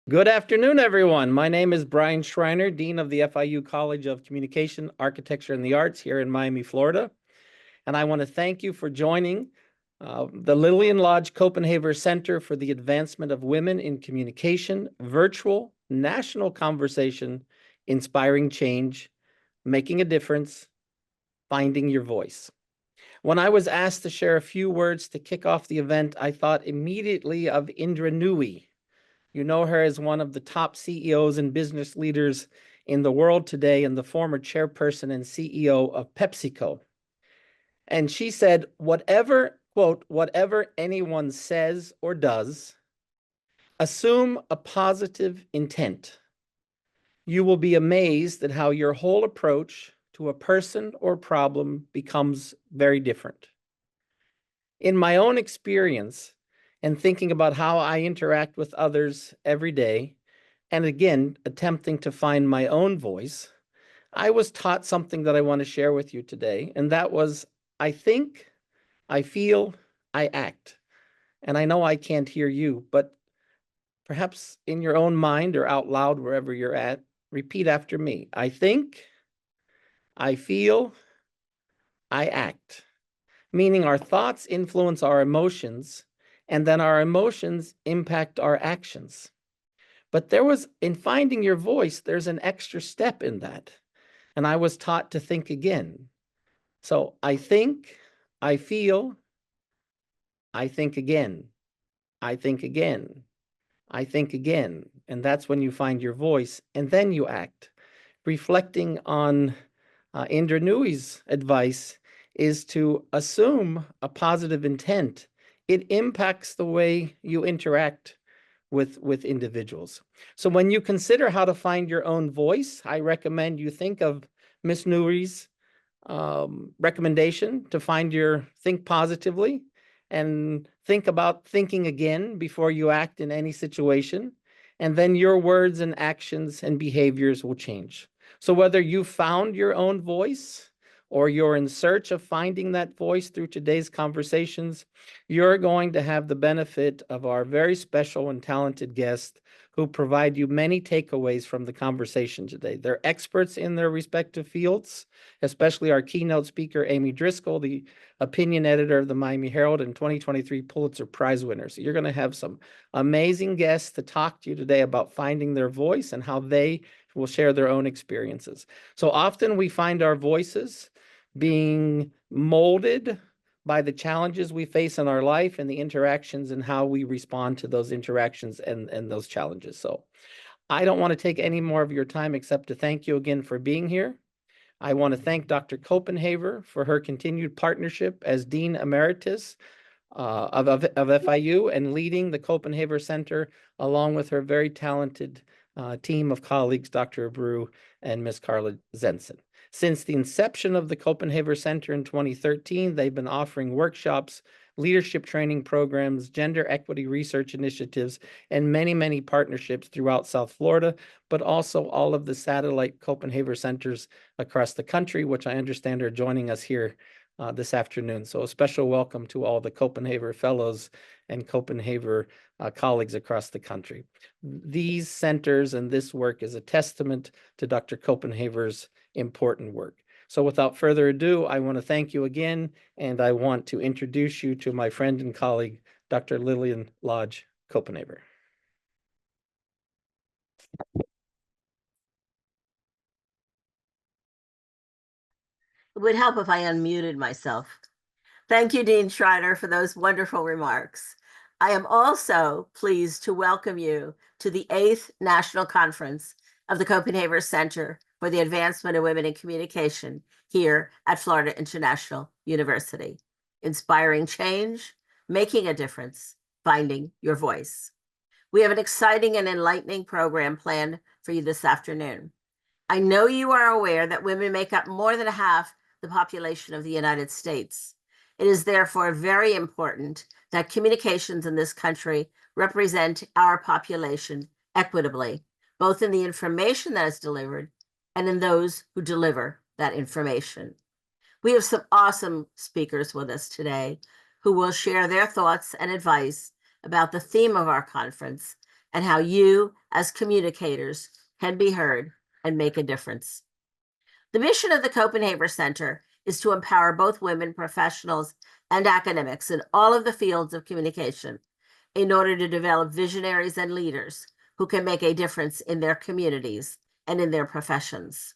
Good afternoon, everyone. My name is Brian Schreiner, Dean of the FIU College of Communication, Architecture, and the Arts here in Miami, Florida. And I want to thank you for joining the Lillian Lodge Kopenhaver Center for the Advancement of Women in Communication, virtual national conversation, inspiring change, making a difference, finding your voice. When I was asked to share a few words to kick off the event, I thought immediately of Indra Nooyi. You know her as one of the top CEOs and business leaders in the world today and the former chairperson and CEO of PepsiCo. And she said, whatever, quote, whatever anyone says or does, assume a positive intent. You will be amazed at how your whole approach to a person or problem becomes very different. In my own experience, and thinking about how I interact with others every day, and again, attempting to find my own voice, I was taught something that I want to share with you today, and that was, I think, I feel, I act. And I know I can't hear you, but perhaps in your own mind or out loud, wherever you're at, repeat after me. I think, I feel, I act. Meaning our thoughts influence our emotions, and then our emotions impact our actions. But in finding your voice, there's an extra step in that. And I was taught to think again. So I think, I feel, I think again, I think again, I think again. And that's when you find your voice, and then you act. Reflecting on Indra Nooyi's advice is to assume a positive intent. It impacts the way you interact with individuals. So when you consider how to find your own voice, I recommend you think of Ms. Nooyi's recommendation to think positively and think about thinking again before you act in any situation. And then your words and actions and behaviors will change. So whether you found your own voice or you're in search of finding that voice through today's conversations, you're going to have the benefit of our very special and talented guests who provide you many takeaways from the conversation today. They're experts in their respective fields, especially our keynote speaker, Amy Driscoll, the opinion editor of the Miami Herald and 2023 Pulitzer Prize winner. So you're going to have some amazing guests to talk to you today about finding their voice and how they will share their own experiences. So often we find our voices being molded by the challenges we face in our life and the interactions and how we respond to those interactions and those challenges. So I don't want to take any more of your time except to thank you again for being here. I want to thank Dr. Kopenhaver for her continued partnership as Dean Emeritus of FIU and leading the Kopenhaver Center along with her very talented team of colleagues, Dr. Abreu and Ms. Carla Zenson. Since the inception of the Kopenhaver Center in 2013, they've been offering workshops, leadership training programs, gender equity research initiatives, and many, many partnerships throughout South Florida, but also all of the satellite Kopenhaver centers across the country, which I understand are joining us here this afternoon. So a special welcome to all the Kopenhaver Fellows and Kopenhaver colleagues across the country. These centers and this work is a testament to Dr. Kopenhaver's important work. So without further ado, I want to thank you again, and I want to introduce you to my friend and colleague, Dr. Lillian Lodge Kopenhaver. It would help if I unmuted myself. Thank you, Dean Schreiner, for those wonderful remarks. I am also pleased to welcome you to the 8th National Conference of the Kopenhaver Center for the Advancement of Women in Communication here at Florida International University. Inspiring change, making a difference, finding your voice. We have an exciting and enlightening program planned for you this afternoon. I know you are aware that women make up more than half the population of the United States. It is therefore very important that communications in this country represent our population equitably, both in the information that is delivered and in those who deliver that information. We have some awesome speakers with us today who will share their thoughts and advice about the theme of our conference and how you, as communicators, can be heard and make a difference. The mission of the Kopenhaver Center is to empower both women professionals and academics in all of the fields of communication in order to develop visionaries and leaders who can make a difference in their communities and in their professions.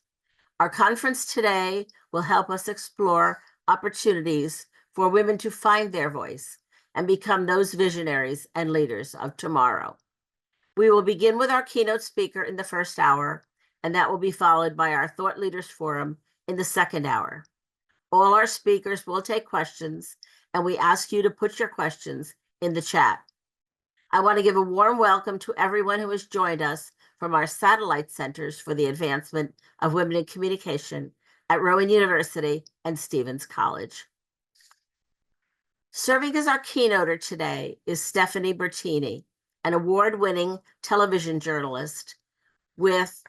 Our conference today will help us explore opportunities for women to find their voice and become those visionaries and leaders of tomorrow. We will begin with our keynote speaker in the first hour, and that will be followed by our Thought Leaders Forum in the second hour. All our speakers will take questions, and we ask you to put your questions in the chat. I want to give a warm welcome to everyone who has joined us from our satellite centers for the advancement of women in communication at Rowan University and Stevens College. Serving as our keynoter today is Stephanie Bertini, an award-winning television journalist with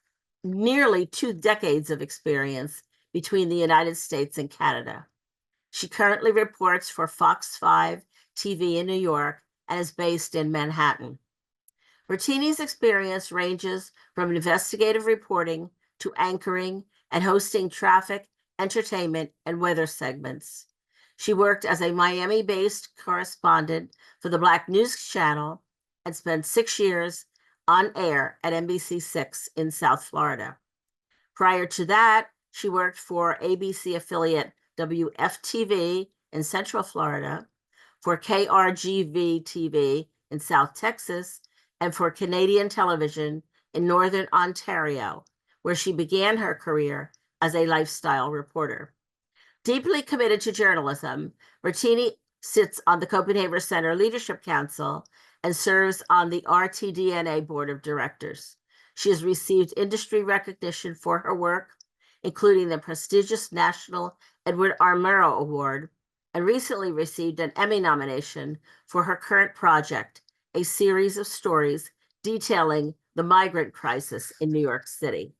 nearly 2 decades of experience between the United States and Canada. She currently reports for Fox 5 TV in New York and is based in Manhattan. Bertini's experience ranges from investigative reporting to anchoring and hosting traffic, entertainment, and weather segments. She worked as a Miami-based correspondent for the Black News Channel and spent 6 years on air at NBC6 in South Florida. Prior to that, she worked for ABC affiliate WFTV in Central Florida, for KRGV TV in South Texas, and for Canadian television in Northern Ontario, where she began her career as a lifestyle reporter. Deeply committed to journalism, Bertini sits on the Kopenhaver Center Leadership Council and serves on the RTDNA Board of Directors. She has received industry recognition for her work, including the prestigious National Edward R. Murrow Award, and recently received an Emmy nomination for her current project, a series of stories detailing the migrant crisis in New York City.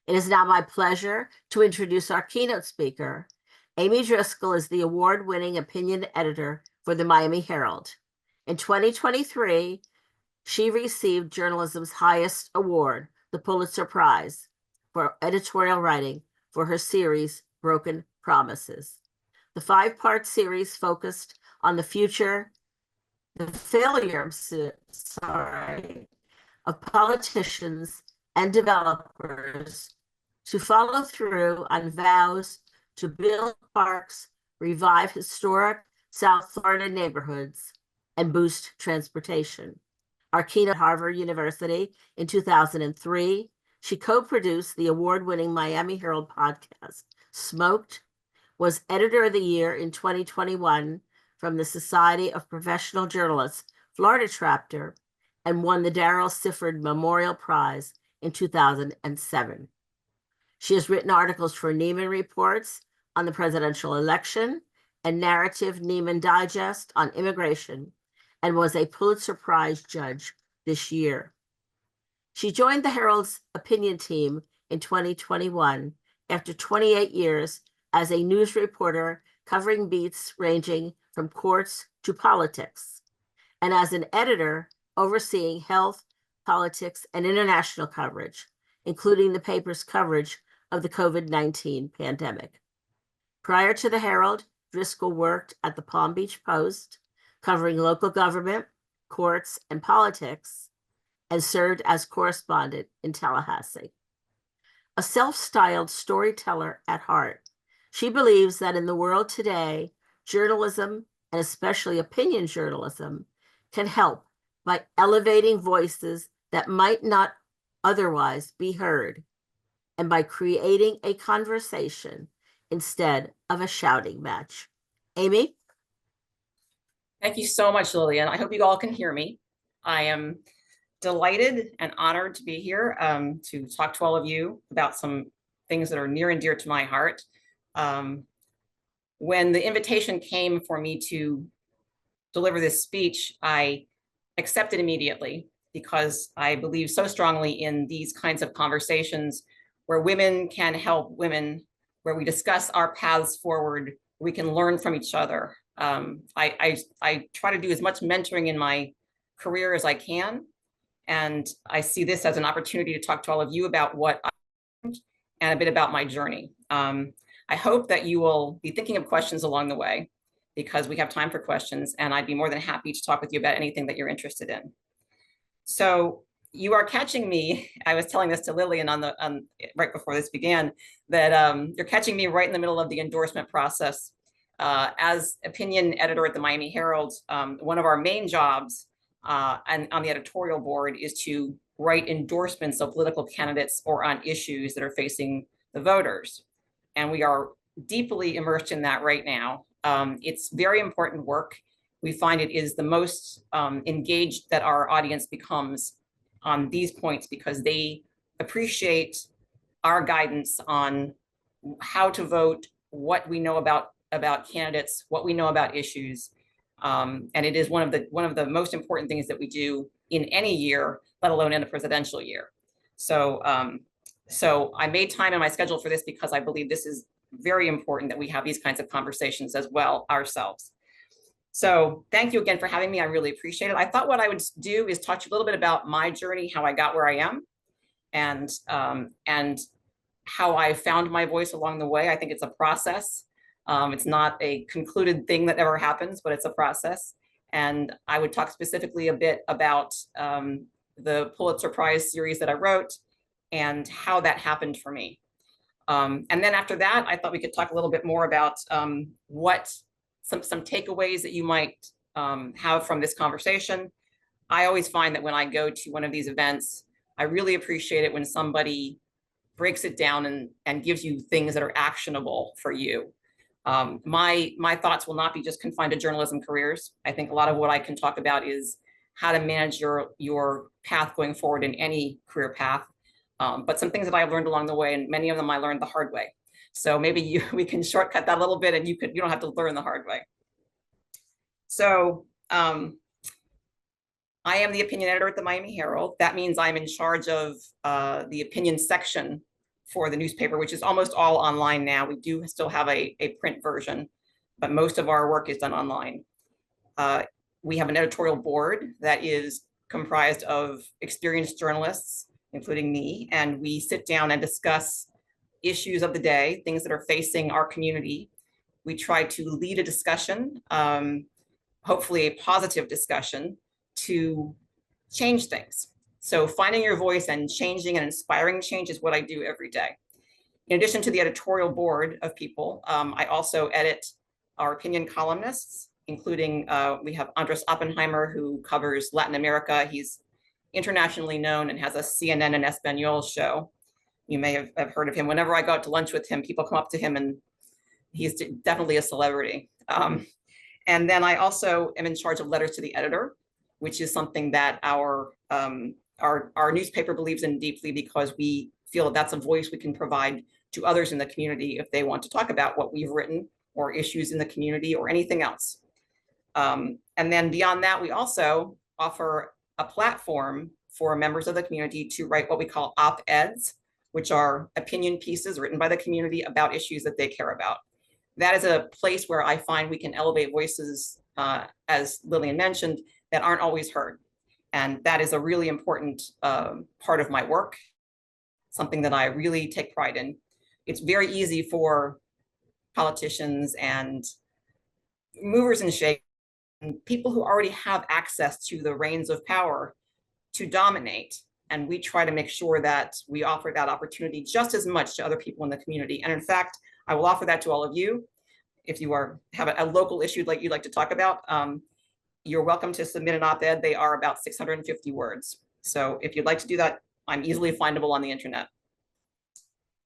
It is now my pleasure to introduce our keynote speaker. Amy Driscoll is the award-winning opinion editor for the Miami Herald. In 2023, she received journalism's highest award, the Pulitzer Prize, for editorial writing for her series, Broken Promises. The 5-part series focused on the failure of politicians and developers to follow through on vows to build parks, revive historic South Florida neighborhoods, and boost transportation. Our keynote at Harvard University in 2003, she co-produced the award-winning Miami Herald podcast, Smoked, was Editor of the Year in 2021 from the Society of Professional Journalists, Florida chapter, and won the Darrell Sifford Memorial Prize in 2007. She has written articles for Neiman Reports on the presidential election and Narrative Neiman Digest on immigration, and was a Pulitzer Prize judge this year. She joined the Herald's opinion team in 2021 after 28 years as a news reporter covering beats ranging from courts to politics, and as an editor overseeing health, politics, and international coverage, including the paper's coverage of the COVID-19 pandemic. Prior to the Herald, Driscoll worked at the Palm Beach Post, covering local government, courts, and politics, and served as correspondent in Tallahassee. A self-styled storyteller at heart, she believes that in the world today, journalism, and especially opinion journalism, can help by elevating voices that might not otherwise be heard, and by creating a conversation instead of a shouting match. Amy? Thank you so much, Lillian. I hope you all can hear me. I am delighted and honored to be here to talk to all of you about some things that are near and dear to my heart. When the invitation came for me to deliver this speech, I accepted immediately because I believe so strongly in these kinds of conversations where women can help women, where we discuss our paths forward, we can learn from each other. I try to do as much mentoring in my career as I can. And I see this as an opportunity to talk to all of you about what I learned and a bit about my journey. I hope that you will be thinking of questions along the way, because we have time for questions, and I'd be more than happy to talk with you about anything that you're interested in. So you are catching me. I was telling this to Lillian right before this began, that you're catching me right in the middle of the endorsement process. As opinion editor at the Miami Herald, one of our main jobs and on the editorial board is to write endorsements of political candidates or on issues that are facing the voters. And we are deeply immersed in that right now. It's very important work. We find it is the most engaged that our audience becomes on these points, because they appreciate our guidance on how to vote, what we know about candidates, what we know about issues. And it is one of the most important things that we do in any year, let alone in a presidential year. So I made time in my schedule for this because I believe this is very important, that we have these kinds of conversations as well ourselves. So thank you again for having me. I really appreciate it. I thought what I would do is talk a little bit about my journey, how I got where I am, and how I found my voice along the way. I think it's a process. It's not a concluded thing that ever happens, but it's a process. And I would talk specifically a bit about the Pulitzer Prize series that I wrote and how that happened for me. And then after that, I thought we could talk a little bit more about what some takeaways that you might have from this conversation. I always find that when I go to one of these events, I really appreciate it when somebody breaks it down and gives you things that are actionable for you. My thoughts will not be just confined to journalism careers. I think a lot of what I can talk about is how to manage your path going forward in any career path. But some things that I've learned along the way, and many of them I learned the hard way. So maybe we can shortcut that a little bit, and you don't have to learn the hard way. So I am the opinion editor at the Miami Herald. That means I'm in charge of the opinion section for the newspaper, which is almost all online now. We do still have a print version, but most of our work is done online. We have an editorial board that is comprised of experienced journalists, including me, and we sit down and discuss issues of the day, things that are facing our community. We try to lead a discussion, hopefully a positive discussion, to change things. So finding your voice and changing and inspiring change is what I do every day. In addition to the editorial board of people, I also edit our opinion columnists, including we have Andres Oppenheimer, who covers Latin America. He's internationally known and has a CNN and Espanol show. You may have heard of him. Whenever I go out to lunch with him, people come up to him, and he's definitely a celebrity. And then I also am in charge of letters to the editor, which is something that our newspaper believes in deeply, because we feel that that's a voice we can provide to others in the community if they want to talk about what we've written or issues in the community or anything else. And then beyond that, we also offer a platform for members of the community to write what we call op-eds, which are opinion pieces written by the community about issues that they care about. That is a place where I find we can elevate voices, as Lillian mentioned, that aren't always heard. And that is a really important part of my work, something that I really take pride in. It's very easy for politicians and movers and shakers, and people who already have access to the reins of power, to dominate. And we try to make sure that we offer that opportunity just as much to other people in the community. And in fact, I will offer that to all of you. If you have a local issue like you'd like to talk about, you're welcome to submit an op-ed. They are about 650 words. So if you'd like to do that, I'm easily findable on the internet.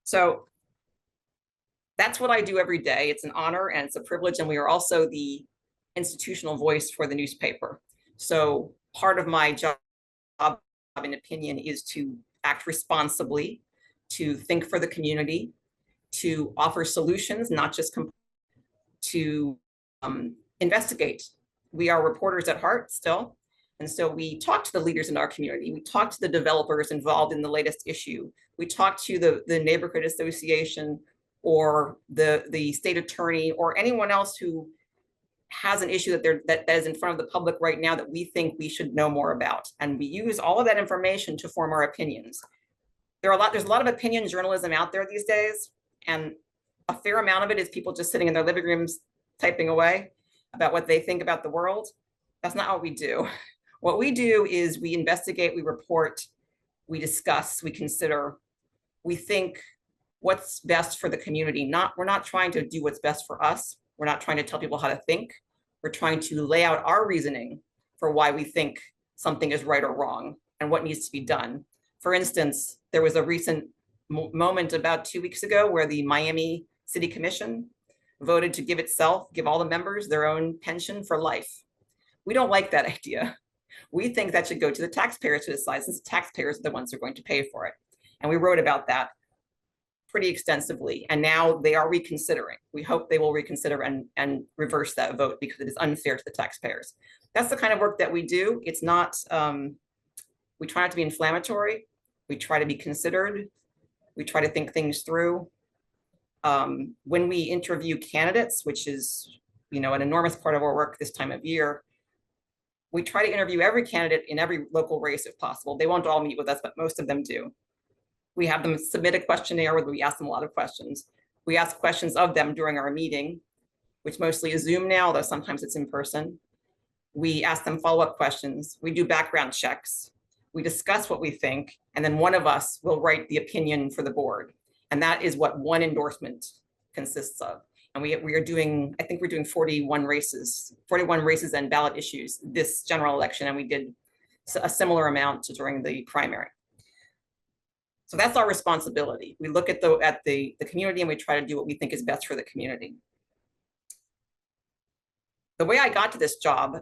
So that's what I do every day. It's an honor and it's a privilege. And we are also the institutional voice for the newspaper. So part of my job in opinion is to act responsibly, to think for the community, to offer solutions, not just to investigate. We are reporters at heart still. And so we talk to the leaders in our community. We talk to the developers involved in the latest issue. We talk to the neighborhood association or the state attorney or anyone else who has an issue that is in front of the public right now that we think we should know more about. And we use all of that information to form our opinions. There's a lot of opinion journalism out there these days, and a fair amount of it is people just sitting in their living rooms typing away about what they think about the world. That's not what we do. What we do is we investigate, we report, we discuss, we consider, we think what's best for the community. We're not trying to do what's best for us. We're not trying to tell people how to think. We're trying to lay out our reasoning for why we think something is right or wrong and what needs to be done. For instance, there was a recent moment about 2 weeks ago where the Miami City Commission voted to give all the members their own pension for life. We don't like that idea. We think that should go to the taxpayers to decide, since the taxpayers are the ones who are going to pay for it. And we wrote about that pretty extensively. And now they are reconsidering. We hope they will reconsider and reverse that vote because it is unfair to the taxpayers. That's the kind of work that we do. It's not, we try not to be inflammatory. We try to be considered. We try to think things through. When we interview candidates, which is, an enormous part of our work this time of year, we try to interview every candidate in every local race if possible. They won't all meet with us, but most of them do. We have them submit a questionnaire where we ask them a lot of questions. We ask questions of them during our meeting, which mostly is Zoom now, though sometimes it's in person. We ask them follow-up questions. We do background checks. We discuss what we think, and then one of us will write the opinion for the board. And that is what one endorsement consists of. And we are doing, I think we're doing 41 races and ballot issues this general election, and we did a similar amount during the primary. So that's our responsibility. We look at the community and we try to do what we think is best for the community. The way I got to this job,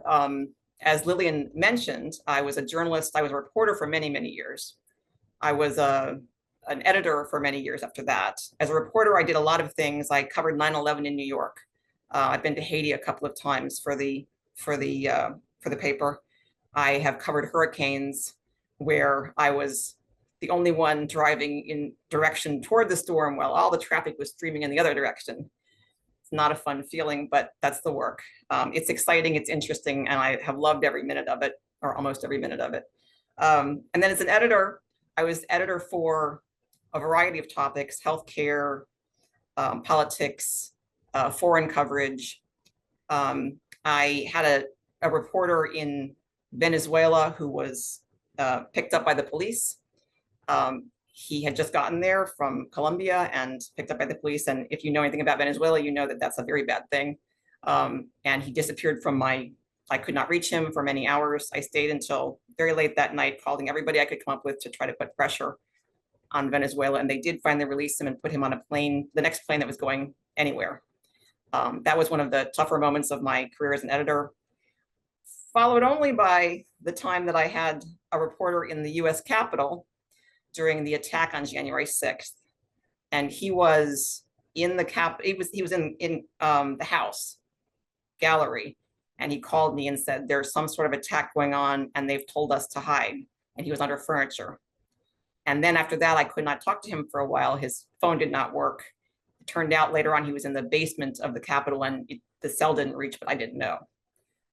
as Lillian mentioned, I was a journalist. I was a reporter for many, many years. I was an editor for many years after that. As a reporter, I did a lot of things. I covered 9/11 in New York. I've been to Haiti a couple of times for the paper. I have covered hurricanes where I was the only one driving in direction toward the storm while all the traffic was streaming in the other direction. It's not a fun feeling, but that's the work. It's exciting, it's interesting, and I have loved every minute of it, or almost every minute of it. And then as an editor, I was editor for a variety of topics: healthcare, politics, foreign coverage. I had a reporter in Venezuela who was picked up by the police. He had just gotten there from Colombia and picked up by the police. And if you know anything about Venezuela, you know that that's a very bad thing. And he disappeared from I could not reach him for many hours. I stayed until very late that night, calling everybody I could come up with to try to put pressure on Venezuela. And they did finally release him and put him on a plane, the next plane that was going anywhere. That was one of the tougher moments of my career as an editor, followed only by the time that I had a reporter in the US Capitol during the attack on January 6th. And he was in the he was in the House gallery, and he called me and said, there's some sort of attack going on and they've told us to hide. And he was under furniture. And then after that, I could not talk to him for a while. His phone did not work. It turned out later on he was in the basement of the Capitol and the cell didn't reach, but I didn't know.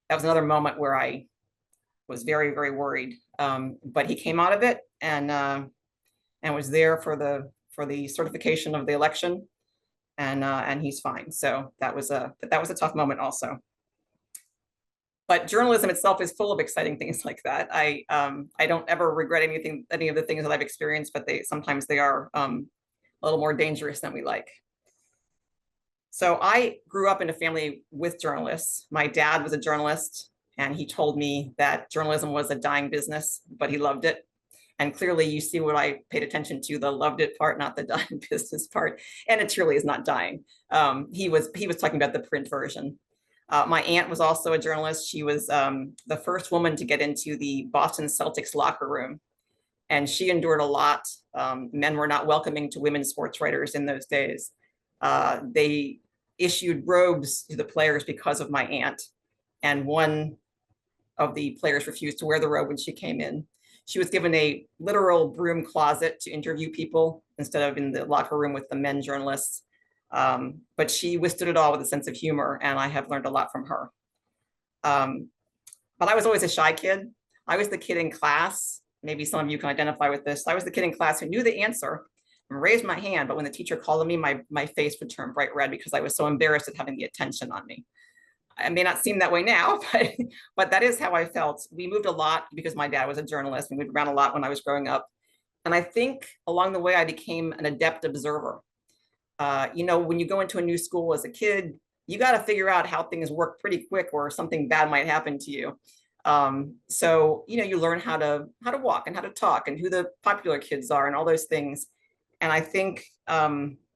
That was another moment where I was very, very worried. But he came out of it and was there for the certification of the election, and he's fine. So that was a tough moment also. But journalism itself is full of exciting things like that. I don't ever regret any of the things that I've experienced, but sometimes they are a little more dangerous than we like. So I grew up in a family with journalists. My dad was a journalist, and he told me that journalism was a dying business, but he loved it. And clearly you see what I paid attention to, the loved it part, not the dying business part. And it truly is not dying. He was talking about the print version. My aunt was also a journalist. She was the first woman to get into the Boston Celtics locker room. And she endured a lot. Men were not welcoming to women sports writers in those days. They issued robes to the players because of my aunt. And one of the players refused to wear the robe when she came in. She was given a literal broom closet to interview people instead of in the locker room with the men journalists. But she withstood it all with a sense of humor, and I have learned a lot from her. But I was always a shy kid. I was the kid in class. Maybe some of you can identify with this. I was the kid in class who knew the answer and raised my hand, but when the teacher called on me, my face would turn bright red because I was so embarrassed at having the attention on me. I may not seem that way now, but that is how I felt. We moved a lot because my dad was a journalist. We moved around a lot when I was growing up. And I think along the way, I became an adept observer. You know, when you go into a new school as a kid, you got to figure out how things work pretty quick or something bad might happen to you. So, you know, you learn how to walk and how to talk and who the popular kids are and all those things. And I think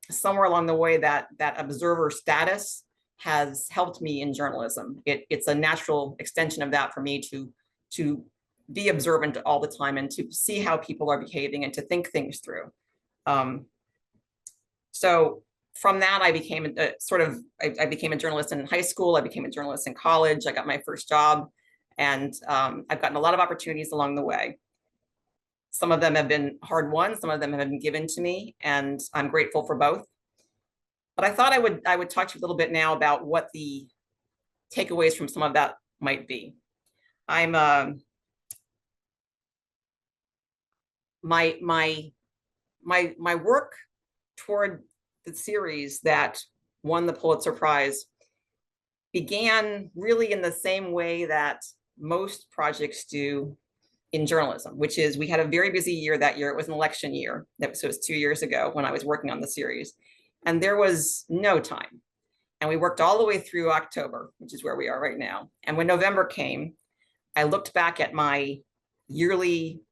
somewhere along the way that observer status has helped me in journalism. It's a natural extension of that for me to be observant all the time and to see how people are behaving and to think things through. So from that, I became I became a journalist in high school. I became a journalist in college. I got my first job, and I've gotten a lot of opportunities along the way. Some of them have been hard won, some of them have been given to me, and I'm grateful for both. But I thought I would talk to you a little bit now about what the takeaways from some of that might be. I'm my work toward the series that won the Pulitzer Prize began really in the same way that most projects do in journalism, which is we had a very busy year that year. It was an election year. So it was 2 years ago when I was working on the series. And there was no time. And we worked all the way through October, which is where we are right now. And when November came, I looked back at my yearly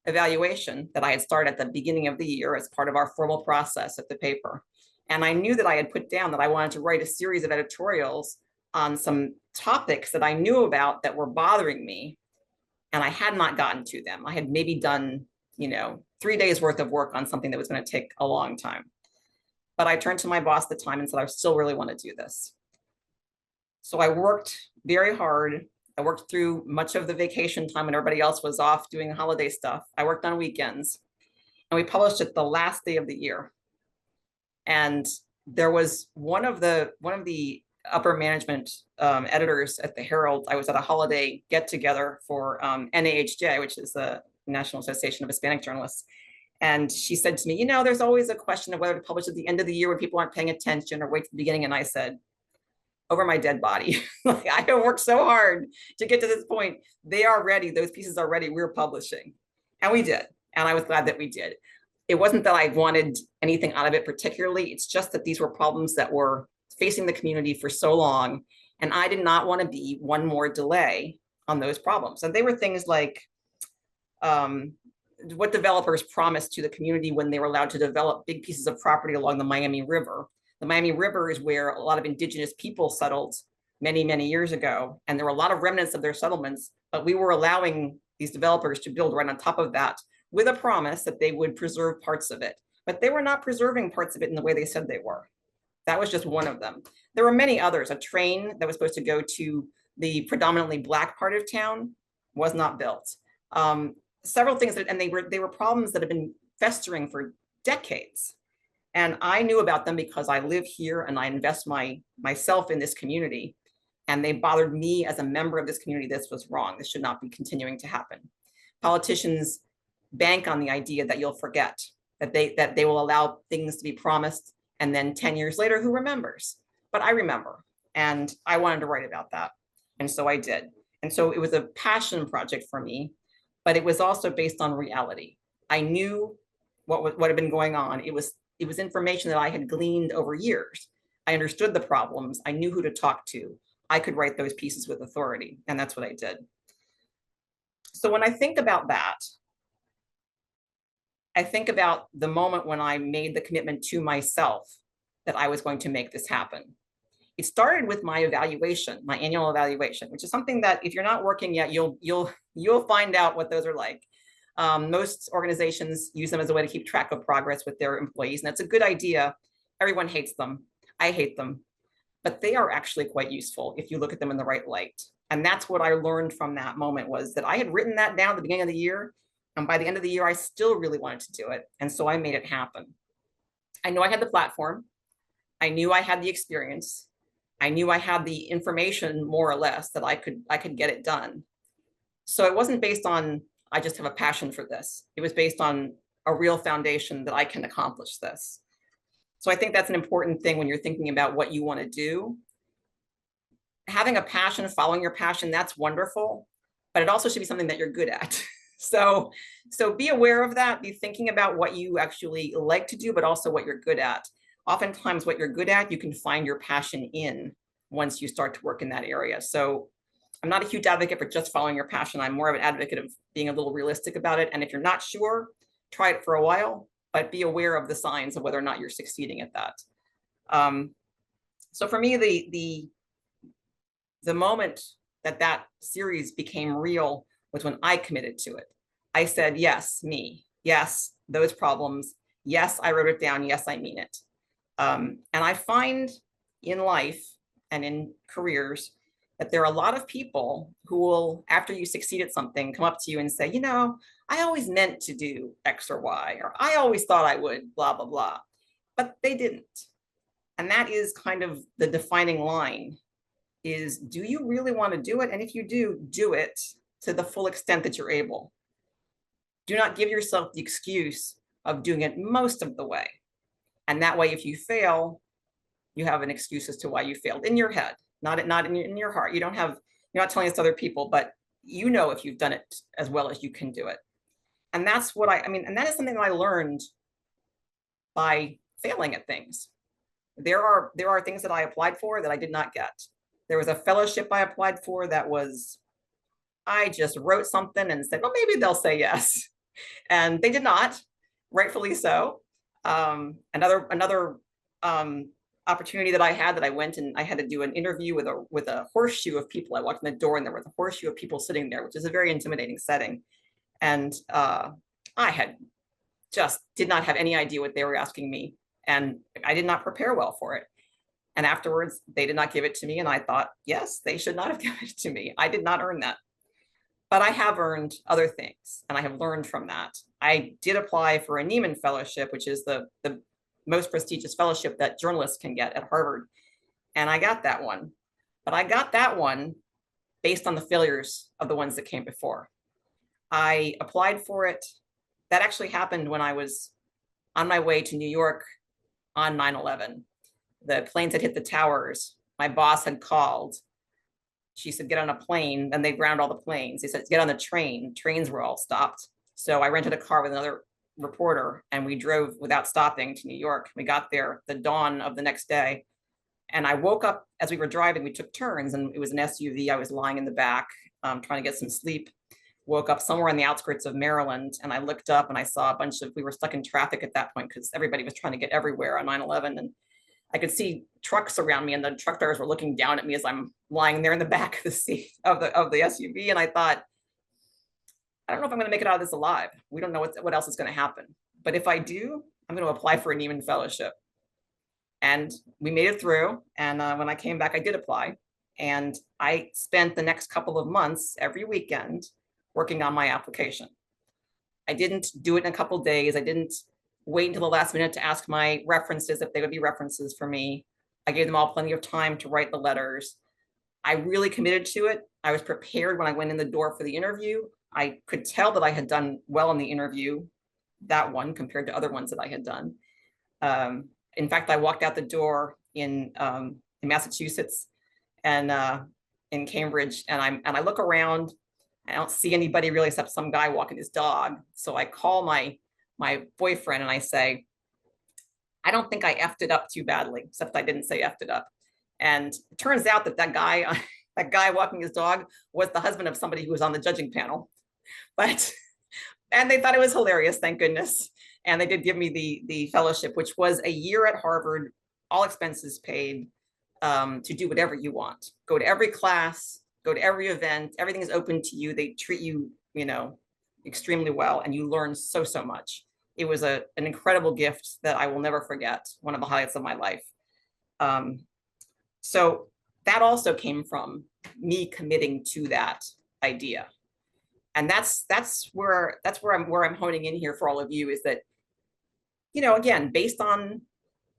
evaluation that I had started at the beginning of the year as part of our formal process at the paper. And I knew that I had put down that I wanted to write a series of editorials on some topics that I knew about that were bothering me. And I had not gotten to them. I had maybe done, 3 days worth of work on something that was going to take a long time. But I turned to my boss at the time and said, I still really want to do this. So I worked very hard. I worked through much of the vacation time when everybody else was off doing holiday stuff. I worked on weekends, and we published it the last day of the year. And there was one of the upper management editors at the Herald. I was at a holiday get together for NAHJ, which is the National Association of Hispanic Journalists. And she said to me, there's always a question of whether to publish at the end of the year when people aren't paying attention or wait to the beginning. And I said, over my dead body. Like, I have worked so hard to get to this point. They are ready. Those pieces are ready. We're publishing. And we did. And I was glad that we did. It wasn't that I wanted anything out of it particularly. It's just that these were problems that were facing the community for so long. And I did not want to be one more delay on those problems. And they were things like what developers promised to the community when they were allowed to develop big pieces of property along the Miami River. The Miami River is where a lot of indigenous people settled many, many years ago. And there were a lot of remnants of their settlements, but we were allowing these developers to build right on top of that with a promise that they would preserve parts of it. But they were not preserving parts of it in the way they said they were. That was just one of them. There were many others. A train that was supposed to go to the predominantly Black part of town was not built. Several things, and they were problems that have been festering for decades. And I knew about them because I live here and I invest myself in this community. And they bothered me as a member of this community. This was wrong. This should not be continuing to happen. Politicians bank on the idea that you'll forget, that they will allow things to be promised. And then 10 years later, who remembers? But I remember, and I wanted to write about that. And so I did. And so it was a passion project for me, but it was also based on reality. I knew what had been going on. It was information that I had gleaned over years. I understood the problems. I knew who to talk to. I could write those pieces with authority, and that's what I did. So when I think about that, I think about the moment when I made the commitment to myself that I was going to make this happen. It started with my evaluation, my annual evaluation, which is something that if you're not working yet, you'll find out what those are like. Most organizations use them as a way to keep track of progress with their employees, and that's a good idea. Everyone hates them. I hate them, but they are actually quite useful if you look at them in the right light. And that's what I learned from that moment, was that I had written that down at the beginning of the year, and by the end of the year, I still really wanted to do it. And so I made it happen. I knew I had the platform. I knew I had the experience. I knew I had the information more or less that I could get it done. So it wasn't based on, I just have a passion for this. It was based on a real foundation that I can accomplish this. So I think that's an important thing when you're thinking about what you want to do. Having a passion, following your passion, that's wonderful, but it also should be something that you're good at. So be aware of that. Be thinking about what you actually like to do, but also what you're good at. Oftentimes what you're good at, you can find your passion in once you start to work in that area. So I'm not a huge advocate for just following your passion. I'm more of an advocate of being a little realistic about it. And if you're not sure, try it for a while, but be aware of the signs of whether or not you're succeeding at that. So for me, the moment that series became real was when I committed to it. I said, yes, me, yes, those problems. Yes, I wrote it down. Yes, I mean it. And I find in life and in careers that there are a lot of people who will, after you succeed at something, come up to you and say, you know, I always meant to do X or Y, or I always thought I would, blah, blah, blah, but they didn't. And that is kind of the defining line is, do you really want to do it? And if you do it to the full extent that you're able. Do not give yourself the excuse of doing it most of the way. And that way, if you fail, you have an excuse as to why you failed in your head, not in your heart. You're not telling this to other people, but you know if you've done it as well as you can do it. And that's what I mean, and that is something that I learned by failing at things. There are things that I applied for that I did not get. There was a fellowship I applied for that was, I just wrote something and said, well, maybe they'll say yes. And they did not, rightfully so. Another opportunity that I had, that I went and I had to do an interview with a horseshoe of people. I walked in the door and there was a horseshoe of people sitting there, which is a very intimidating setting. And I had just did not have any idea what they were asking me. And I did not prepare well for it. And afterwards, they did not give it to me. And I thought, yes, they should not have given it to me. I did not earn that. But I have earned other things, and I have learned from that. I did apply for a Nieman Fellowship, which is the most prestigious fellowship that journalists can get at Harvard. And I got that one. But I got that one based on the failures of the ones that came before. I applied for it. That actually happened when I was on my way to New York on 9/11. The planes had hit the towers. My boss had called. She said, get on a plane. Then they ground all the planes. They said, get on the train. Trains were all stopped. So I rented a car with another reporter and we drove without stopping to New York. We got there the dawn of the next day. And I woke up as we were driving, we took turns and it was an SUV. I was lying in the back, trying to get some sleep. Woke up somewhere on the outskirts of Maryland and I looked up and I saw we were stuck in traffic at that point because everybody was trying to get everywhere on 9/11. And I could see trucks around me and the truck drivers were looking down at me as I'm lying there in the back of the seat of the SUV. And I thought, I don't know if I'm going to make it out of this alive. We don't know what else is going to happen. But if I do, I'm going to apply for a Nieman Fellowship. And we made it through. And when I came back, I did apply. And I spent the next couple of months every weekend working on my application. I didn't do it in a couple of days. I didn't wait until the last minute to ask my references if they would be references for me. I gave them all plenty of time to write the letters. I really committed to it. I was prepared when I went in the door for the interview. I could tell that I had done well in the interview, that one compared to other ones that I had done. In fact, I walked out the door in Massachusetts and in Cambridge, and I look around. I don't see anybody really except some guy walking his dog. So I call my boyfriend and I say, I don't think I effed it up too badly, except I didn't say effed it up. And it turns out that that guy walking his dog was the husband of somebody who was on the judging panel. And they thought it was hilarious, thank goodness. And they did give me the fellowship, which was a year at Harvard, all expenses paid, to do whatever you want. Go to every class, go to every event, everything is open to you. They treat you, extremely well, and you learn so much. It was an incredible gift that I will never forget, one of the highlights of my life. So that also came from me committing to that idea. And that's where I'm honing in here for all of you, is that, again, based on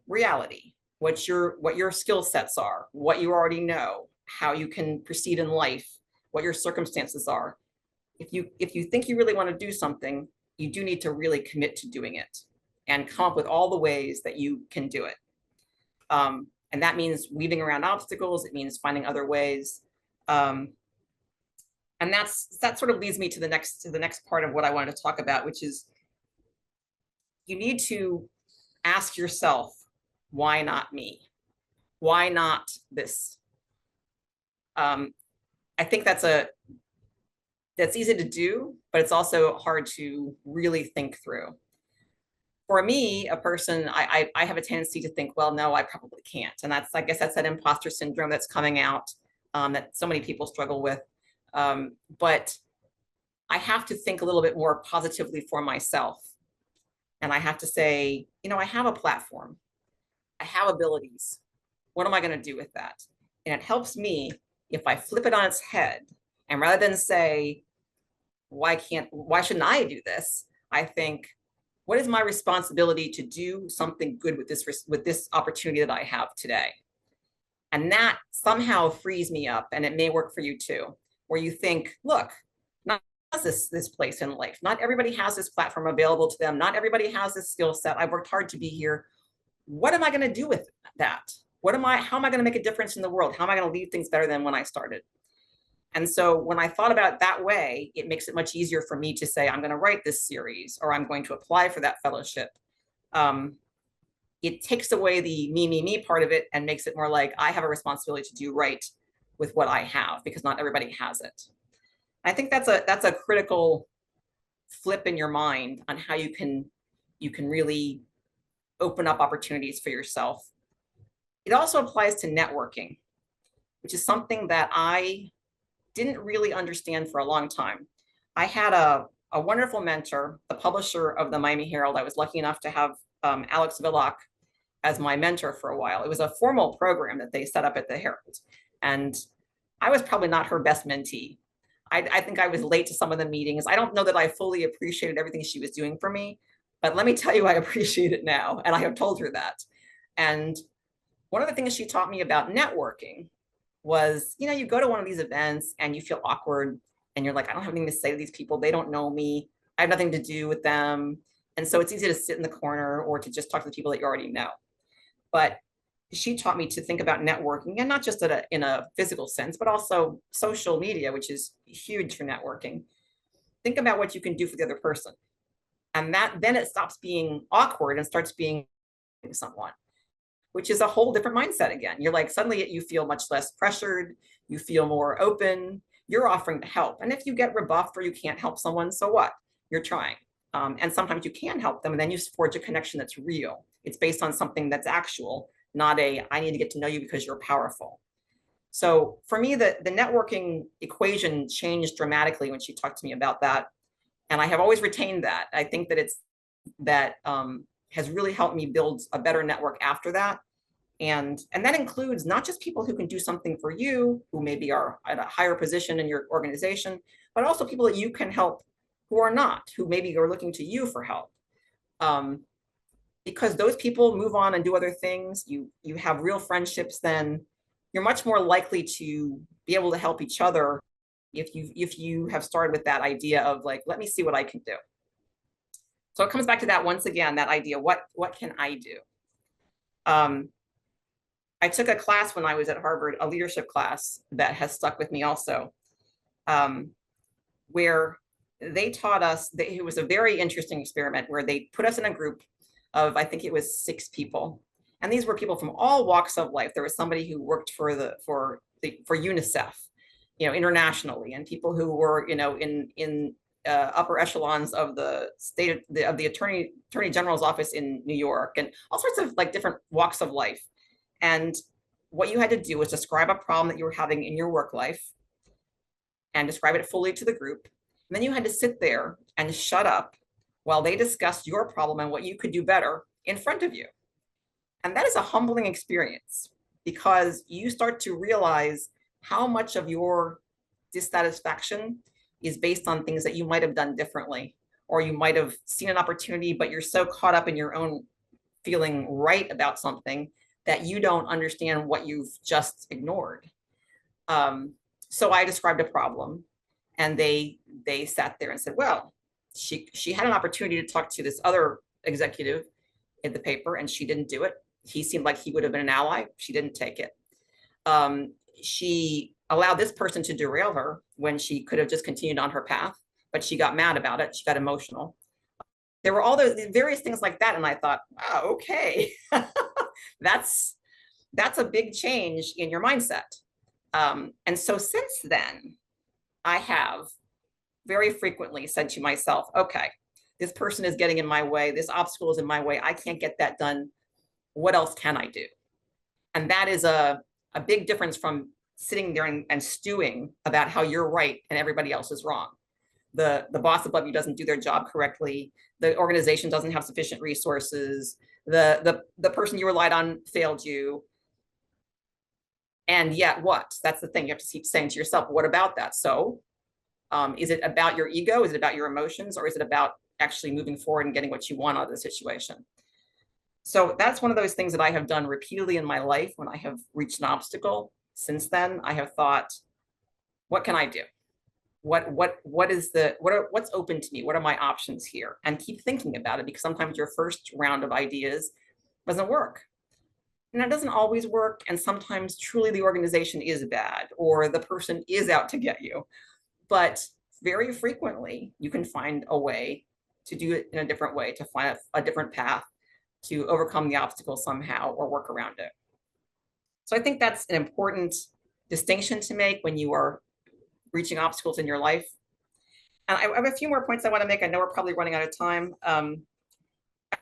reality, what your skill sets are, what you already know, how you can proceed in life, what your circumstances are. If you think you really want to do something, you do need to really commit to doing it and come up with all the ways that you can do it. And that means weaving around obstacles. It means finding other ways. And that sort of leads me to the next part of what I wanted to talk about, which is you need to ask yourself, why not me? Why not this? I think that's easy to do, but it's also hard to really think through. For me, a person, I have a tendency to think, well, no, I probably can't. And I guess that's that imposter syndrome that's coming out, that so many people struggle with. But I have to think a little bit more positively for myself. And I have to say, I have a platform. I have abilities. What am I going to do with that? And it helps me if I flip it on its head, and rather than say, why shouldn't I do this? I think, what is my responsibility to do something good with this opportunity that I have today? And that somehow frees me up, and it may work for you too, where you think, look, not this place in life. Not everybody has this platform available to them. Not everybody has this skill set. I've worked hard to be here. What am I going to do with that? How am I going to make a difference in the world? How am I going to leave things better than when I started? And so when I thought about it that way, it makes it much easier for me to say, I'm going to write this series, or I'm going to apply for that fellowship. It takes away the me part of it and makes it more like I have a responsibility to do right with what I have, because not everybody has it. I think that's a critical flip in your mind on how you can really open up opportunities for yourself. It also applies to networking, which is something that I didn't really understand for a long time. I had a wonderful mentor, the publisher of the Miami Herald. I was lucky enough to have Alex Villock as my mentor for a while. It was a formal program that they set up at the Herald. And I was probably not her best mentee. I think I was late to some of the meetings. I don't know that I fully appreciated everything she was doing for me, but let me tell you, I appreciate it now. And I have told her that. And one of the things she taught me about networking was, you go to one of these events and you feel awkward and you're like, I don't have anything to say to these people. They don't know me. I have nothing to do with them. And so it's easy to sit in the corner or to just talk to the people that you already know. But she taught me to think about networking, and not just in a physical sense, but also social media, which is huge for networking. Think about what you can do for the other person. And then it stops being awkward and starts being someone, which is a whole different mindset again. You're like, suddenly you feel much less pressured. You feel more open. You're offering to help. And if you get rebuffed or you can't help someone, so what? You're trying. And sometimes you can help them, and then you forge a connection that's real. It's based on something that's actual, not I need to get to know you because you're powerful. So for me, the networking equation changed dramatically when she talked to me about that. And I have always retained that. I think that has really helped me build a better network after that. And that includes not just people who can do something for you, who maybe are at a higher position in your organization, but also people that you can help who are not, who maybe are looking to you for help. Because those people move on and do other things, you have real friendships, then you're much more likely to be able to help each other if you have started with that idea of like, let me see what I can do. So it comes back to that once again, that idea, what can I do? I took a class when I was at Harvard, a leadership class that has stuck with me also, where they taught us, it was a very interesting experiment where they put us in a group of, I think it was 6 people. And these were people from all walks of life. There was somebody who worked for UNICEF, internationally, and people who were, in upper echelons of the state of the attorney general's office in New York, and all sorts of like different walks of life. And what you had to do was describe a problem that you were having in your work life and describe it fully to the group. And then you had to sit there and shut up while they discussed your problem and what you could do better in front of you. And that is a humbling experience, because you start to realize how much of your dissatisfaction is based on things that you might have done differently, or you might have seen an opportunity, but you're so caught up in your own feeling right about something that you don't understand what you've just ignored. So I described a problem, and they sat there and said, well, she had an opportunity to talk to this other executive in the paper, and she didn't do it. He seemed like he would have been an ally. She didn't take it. She allowed this person to derail her when she could have just continued on her path, but she got mad about it. She got emotional. There were all the various things like that. And I thought, wow, okay, that's a big change in your mindset. And so since then, I have very frequently said to myself, okay, this person is getting in my way. This obstacle is in my way. I can't get that done. What else can I do? And that is a big difference from sitting there and stewing about how you're right and everybody else is wrong. The boss above you doesn't do their job correctly. The organization doesn't have sufficient resources. The person you relied on failed you. And yet what? That's the thing. You have to keep saying to yourself, what about that? So is it about your ego? Is it about your emotions? Or is it about actually moving forward and getting what you want out of the situation? So that's one of those things that I have done repeatedly in my life. When I have reached an obstacle, since then, I have thought, what can I do? What's open to me? What are my options here? And keep thinking about it, because sometimes your first round of ideas doesn't work. And that doesn't always work. And sometimes truly the organization is bad, or the person is out to get you. But very frequently, you can find a way to do it in a different way, to find a different path, to overcome the obstacle somehow or work around it. So I think that's an important distinction to make when you are reaching obstacles in your life. And I have a few more points I want to make. I know we're probably running out of time. I'd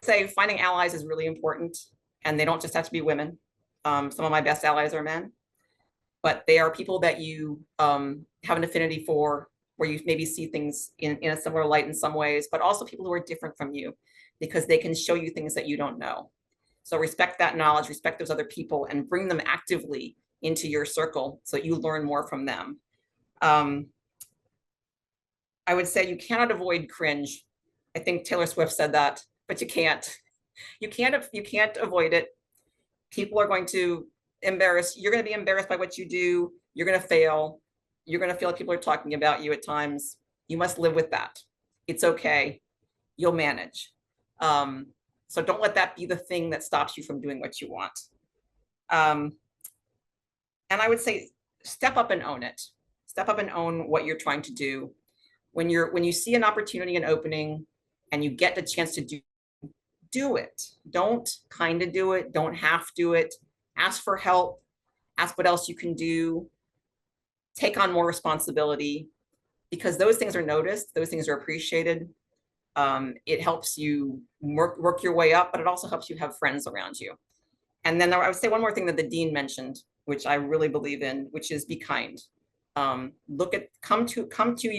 say finding allies is really important, and they don't just have to be women. Some of my best allies are men, but they are people that you have an affinity for, where you maybe see things in a similar light in some ways, but also people who are different from you, because they can show you things that you don't know. So respect that knowledge, respect those other people, and bring them actively into your circle so that you learn more from them. I would say you cannot avoid cringe. I think Taylor Swift said that, but you can't. You can't avoid it. People are going to embarrass. You're going to be embarrassed by what you do. You're going to fail. You're going to feel like people are talking about you at times. You must live with that. It's okay. You'll manage. So don't let that be the thing that stops you from doing what you want. And I would say, step up and own it. Step up and own what you're trying to do. When you see an opportunity, an opening, and you get the chance to do it. Don't kind of do it. Don't half do it. Ask for help. Ask what else you can do. Take on more responsibility, because those things are noticed. Those things are appreciated. It helps you work your way up, but it also helps you have friends around you. And then I would say one more thing that the dean mentioned, which I really believe in, which is be kind. Come to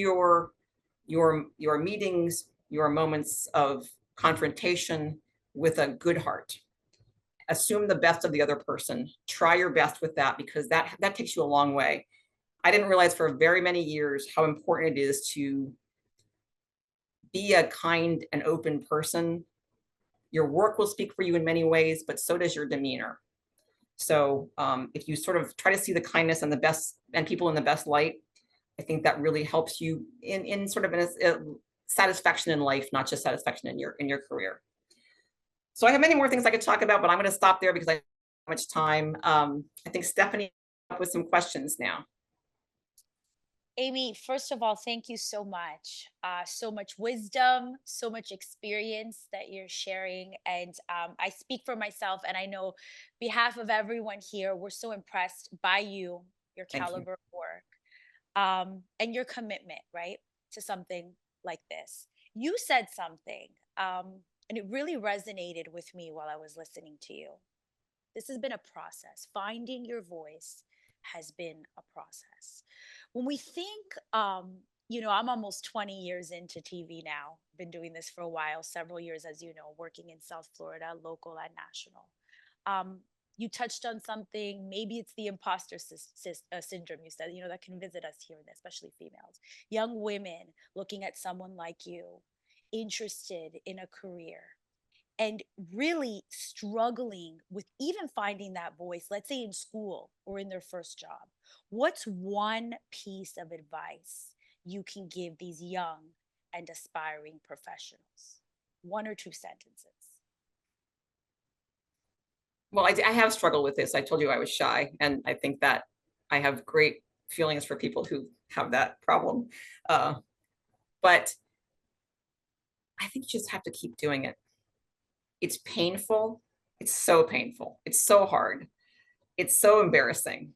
your meetings, your moments of confrontation with a good heart. Assume the best of the other person. Try your best with that, because that takes you a long way. I didn't realize for very many years how important it is to be a kind and open person. Your work will speak for you in many ways, but so does your demeanor. So if you sort of try to see the kindness and the best and people in the best light, I think that really helps you in sort of a satisfaction in life, not just satisfaction in your career. So I have many more things I could talk about, but I'm going to stop there because I don't have much time. I think Stephanie up with some questions now. Amy, first of all, thank you so much. So much wisdom, so much experience that you're sharing. And I speak for myself, and I know behalf of everyone here, we're so impressed by you, your caliber of work, and your commitment, right, to something like this. You said something, and it really resonated with me while I was listening to you. This has been a process. Finding your voice has been a process. When we think, you know, I'm almost 20 years into TV now. Been doing this for a while, several years, as you know, working in South Florida, local and national. You touched on something, maybe it's the imposter syndrome, you said, you know, that can visit us here, especially females. Young women looking at someone like you, interested in a career, and really struggling with even finding that voice, let's say in school or in their first job, what's one piece of advice you can give these young and aspiring professionals? One or two sentences. Well, I have struggled with this. I told you I was shy, and I think that I have great feelings for people who have that problem. But I think you just have to keep doing it. It's painful. It's so painful. It's so hard. It's so embarrassing.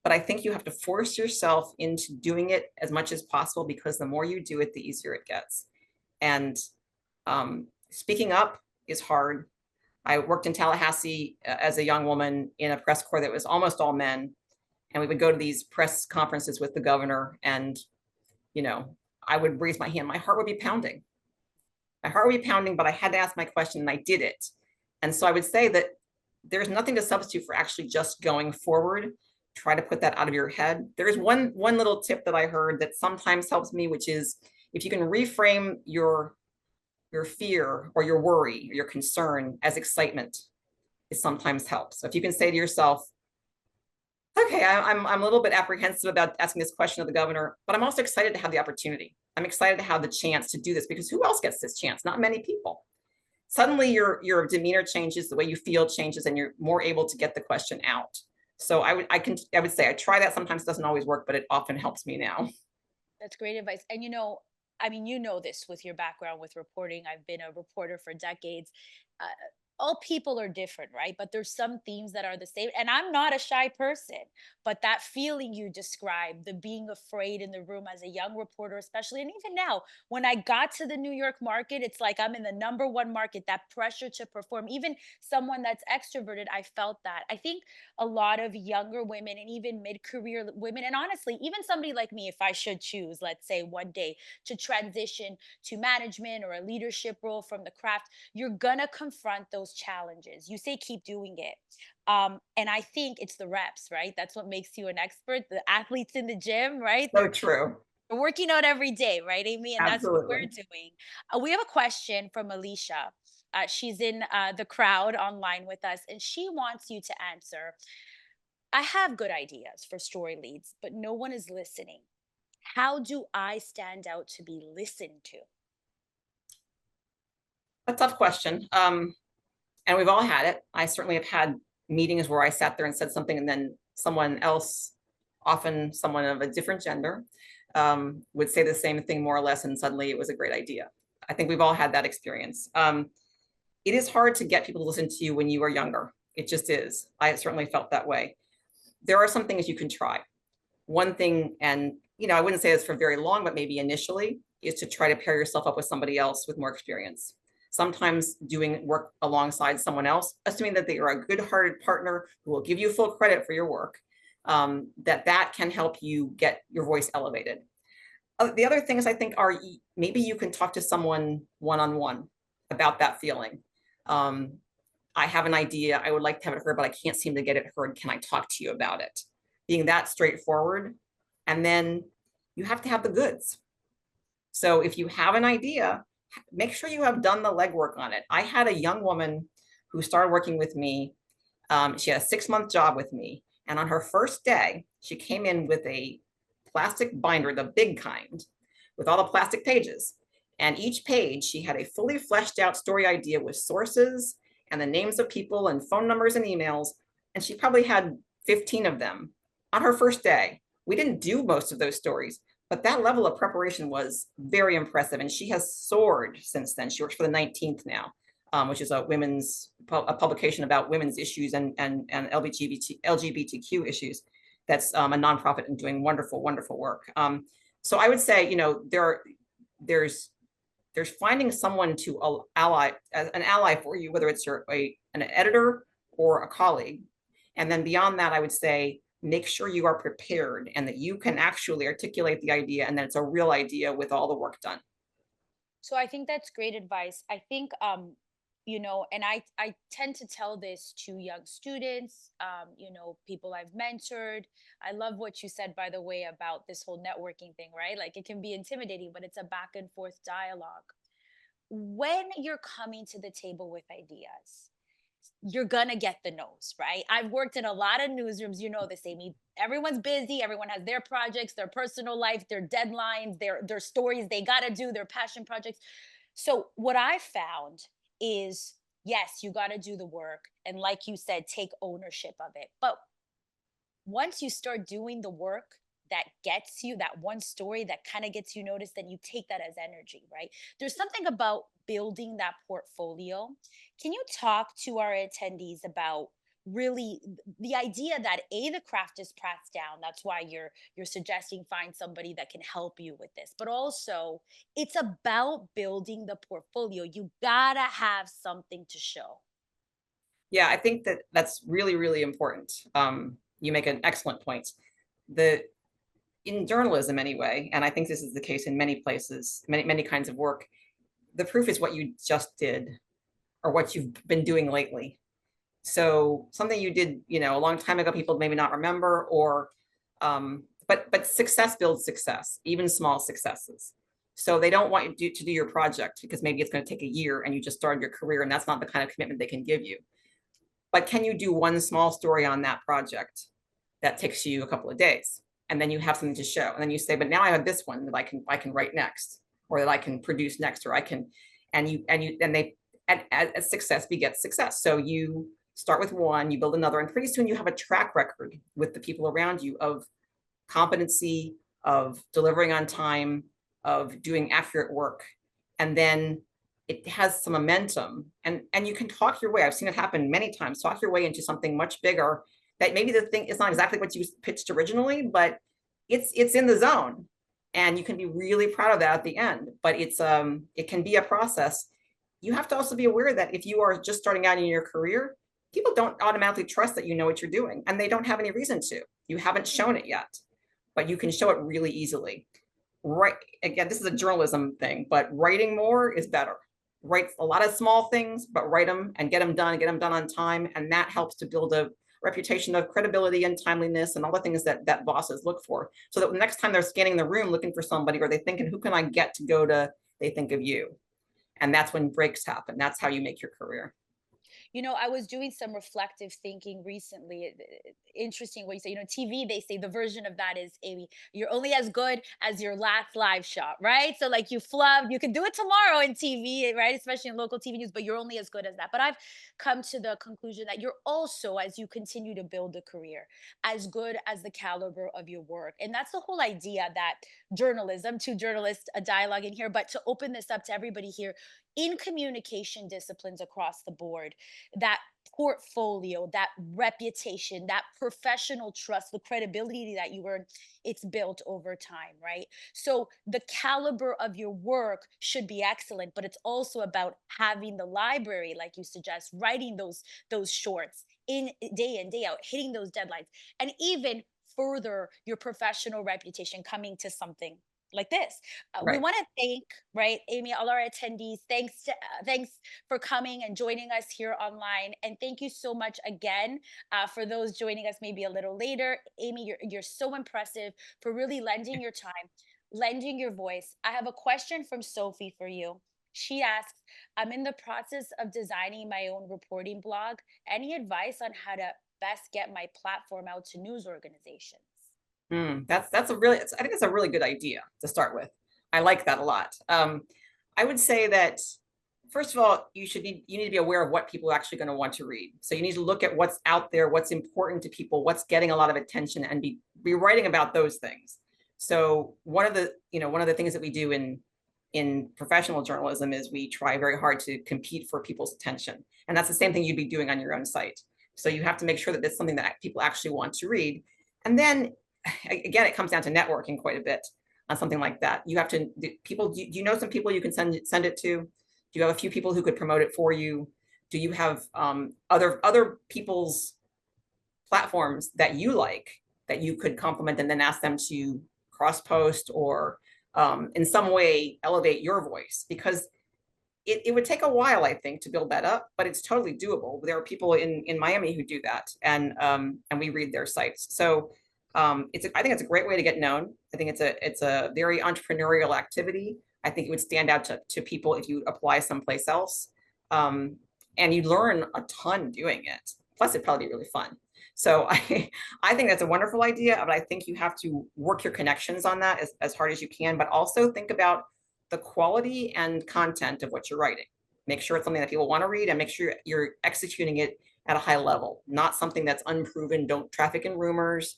But I think you have to force yourself into doing it as much as possible, because the more you do it, the easier it gets. And speaking up is hard. I worked in Tallahassee as a young woman in a press corps that was almost all men. And we would go to these press conferences with the governor, and, you know, I would raise my hand. My heart would be pounding. My heart would be pounding, but I had to ask my question, and I did it. And so I would say that there's nothing to substitute for actually just going forward. Try to put that out of your head. There's one little tip that I heard that sometimes helps me, which is if you can reframe your fear or your worry or your concern as excitement, it sometimes helps. So if you can say to yourself, okay, I'm a little bit apprehensive about asking this question of the governor, but I'm also excited to have the opportunity. I'm excited to have the chance to do this, because who else gets this chance? Not many people. Suddenly your demeanor changes, the way you feel changes, and you're more able to get the question out. So I would say I try that. Sometimes it doesn't always work, but it often helps me now. That's great advice. And I mean, you know this with your background with reporting. I've been a reporter for decades. Uh, all people are different, right? But there's some themes that are the same. And I'm not a shy person, but that feeling you described, the being afraid in the room as a young reporter, especially, and even now, when I got to the New York market, it's like I'm in the number one market, that pressure to perform. Even someone that's extroverted, I felt that. I think a lot of younger women and even mid-career women, and honestly even somebody like me, if I should choose, let's say one day, to transition to management or a leadership role from the craft, you're gonna confront those challenges. You say keep doing it, and I think it's the reps, right? That's what makes you an expert. The athletes in the gym, right? So true. They're working out every day, right, Amy? And that's what we're Absolutely. doing. We have a question from Alicia. She's in the crowd online with us, and she wants you to answer. I have good ideas for story leads, but no one is listening. How do I stand out to be listened to? A tough question. And we've all had it. I certainly have had meetings where I sat there and said something, and then someone else, often someone of a different gender, would say the same thing more or less, and suddenly it was a great idea. I think we've all had that experience. It is hard to get people to listen to you when you are younger. It just is. I certainly felt that way. There are some things you can try. One thing, and I wouldn't say this for very long, but maybe initially, is to try to pair yourself up with somebody else with more experience. Sometimes doing work alongside someone else, assuming that they are a good-hearted partner who will give you full credit for your work, that can help you get your voice elevated. The other things I think are maybe you can talk to someone one-on-one about that feeling. I have an idea, I would like to have it heard, but I can't seem to get it heard. Can I talk to you about it? Being that straightforward. And then you have to have the goods. So if you have an idea, make sure you have done the legwork on it. I had a young woman who started working with me. She had a 6-month job with me. And on her first day, she came in with a plastic binder, the big kind, with all the plastic pages. And each page, she had a fully fleshed out story idea with sources and the names of people and phone numbers and emails. And she probably had 15 of them on her first day. We didn't do most of those stories, but that level of preparation was very impressive. And she has soared since then. She works for the 19th now, which is a publication about women's issues and LGBTQ issues. That's a nonprofit and doing wonderful, wonderful work. So I would say, there's finding someone to an ally for you, whether it's an editor or a colleague. And then beyond that, I would say, make sure you are prepared and that you can actually articulate the idea and that it's a real idea with all the work done. So I think that's great advice. I think, and I tend to tell this to young students, people I've mentored. I love what you said, by the way, about this whole networking thing, right? Like it can be intimidating, but it's a back and forth dialogue. when you're coming to the table with ideas, you're gonna get the no's, right? I've worked in a lot of newsrooms, you know this, Amy. Everyone's busy, everyone has their projects, their personal life, their deadlines, their stories they gotta do, their passion projects. So what I found is, yes, you gotta do the work. And like you said, take ownership of it. But once you start doing the work that gets you that one story that kind of gets you noticed, then you take that as energy, right? There's something about building that portfolio. Can you talk to our attendees about really the idea that the craft is passed down, that's why you're suggesting find somebody that can help you with this, but also it's about building the portfolio. You gotta have something to show. Yeah, I think that that's really, really important. You make an excellent point. In journalism anyway, and I think this is the case in many places, many kinds of work, the proof is what you just did or what you've been doing lately. So something you did, a long time ago, people maybe not remember, or but success builds success, even small successes. So they don't want you to do your project because maybe it's going to take a year and you just started your career, and that's not the kind of commitment they can give you. But can you do one small story on that project that takes you a couple of days, and then you have something to show, and then you say, but now I have this one that I can write next, or that I can produce next, or I can, and as success begets success. So you start with one, you build another, and pretty soon you have a track record with the people around you of competency, of delivering on time, of doing accurate work, and then it has some momentum, and you can talk your way. I've seen it happen many times. Talk your way into something much bigger. That maybe the thing is not exactly what you pitched originally, but it's in the zone, and you can be really proud of that at the end. But it can be a process. You have to also be aware that if you are just starting out in your career, people don't automatically trust that you know what you're doing, and they don't have any reason to. You haven't shown it yet, but you can show it really easily. Right? Again, this is a journalism thing, but writing more is better. Write a lot of small things, but write them and get them done on time. And that helps to build a reputation of credibility and timeliness and all the things that bosses look for. So that the next time they're scanning the room looking for somebody, or they're thinking, who can I get to go to, they think of you. And that's when breaks happen. That's how you make your career. I was doing some reflective thinking recently. Interesting what you say. TV, they say the version of that is, Amy, you're only as good as your last live shot, right? So like you flubbed, you can do it tomorrow in TV, right? Especially in local TV news, but you're only as good as that. But I've come to the conclusion that you're also, as you continue to build a career, as good as the caliber of your work. And that's the whole idea that journalism, two journalists, a dialogue in here, but to open this up to everybody here, in communication disciplines across the board, that portfolio, that reputation, that professional trust, the credibility that you earn, it's built over time, right? So the caliber of your work should be excellent, but it's also about having the library, like you suggest, writing those shorts in day out, hitting those deadlines, and even further your professional reputation coming to something like this. We Right. want to thank, right, Amy, all our attendees. Thanks for coming and joining us here online, and thank you so much again for those joining us maybe a little later. Amy, you're so impressive for really lending your time, lending your voice. I have a question from Sophie for you. She asks, I'm in the process of designing my own reporting blog. Any advice on how to best get my platform out to news organizations? That's a really, I think it's a really good idea to start with. I like that a lot. I would say that, first of all, you need to be aware of what people are actually going to want to read. So you need to look at what's out there, what's important to people, what's getting a lot of attention, and be writing about those things. So one of the things that we do in professional journalism is we try very hard to compete for people's attention. And that's the same thing you'd be doing on your own site. So you have to make sure that it's something that people actually want to read. And then again, it comes down to networking quite a bit on something like that. You have to, do you know some people you can send it to? Do you have a few people who could promote it for you? Do you have other people's platforms that you like that you could compliment and then ask them to cross post or in some way elevate your voice? Because it would take a while, I think, to build that up, but it's totally doable. There are people in Miami who do that, and we read their sites. So I think it's a great way to get known. I think it's a very entrepreneurial activity. I think it would stand out to people if you apply someplace else. And you learn a ton doing it. Plus, it'd probably be really fun. So I think that's a wonderful idea, but I think you have to work your connections on that as hard as you can, but also think about the quality and content of what you're writing. Make sure it's something that people want to read, and make sure you're executing it at a high level, not something that's unproven. Don't traffic in rumors.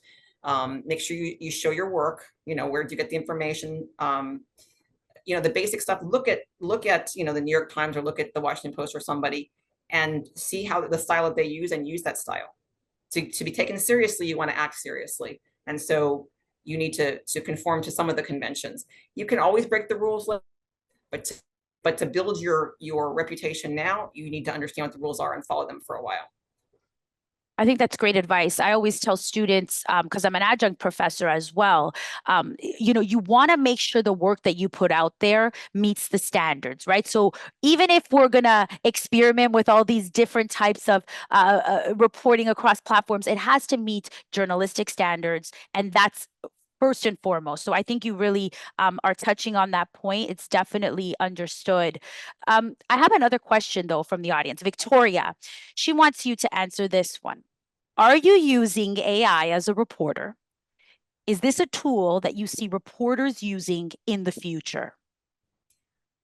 Make sure you show your work. Where do you get the information? The basic stuff. Look at the New York Times, or look at the Washington Post or somebody, and see how the style that they use, and use that style. To be taken seriously, you want to act seriously, and so you need to conform to some of the conventions. You can always break the rules, but to build your reputation now, you need to understand what the rules are and follow them for a while. I think that's great advice. I always tell students, because I'm an adjunct professor as well, you want to make sure the work that you put out there meets the standards, right? So even if we're going to experiment with all these different types of reporting across platforms, it has to meet journalistic standards, and that's first and foremost. So I think you really are touching on that point. It's definitely understood. I have another question, though, from the audience. Victoria, she wants you to answer this one. Are you using AI as a reporter? Is this a tool that you see reporters using in the future?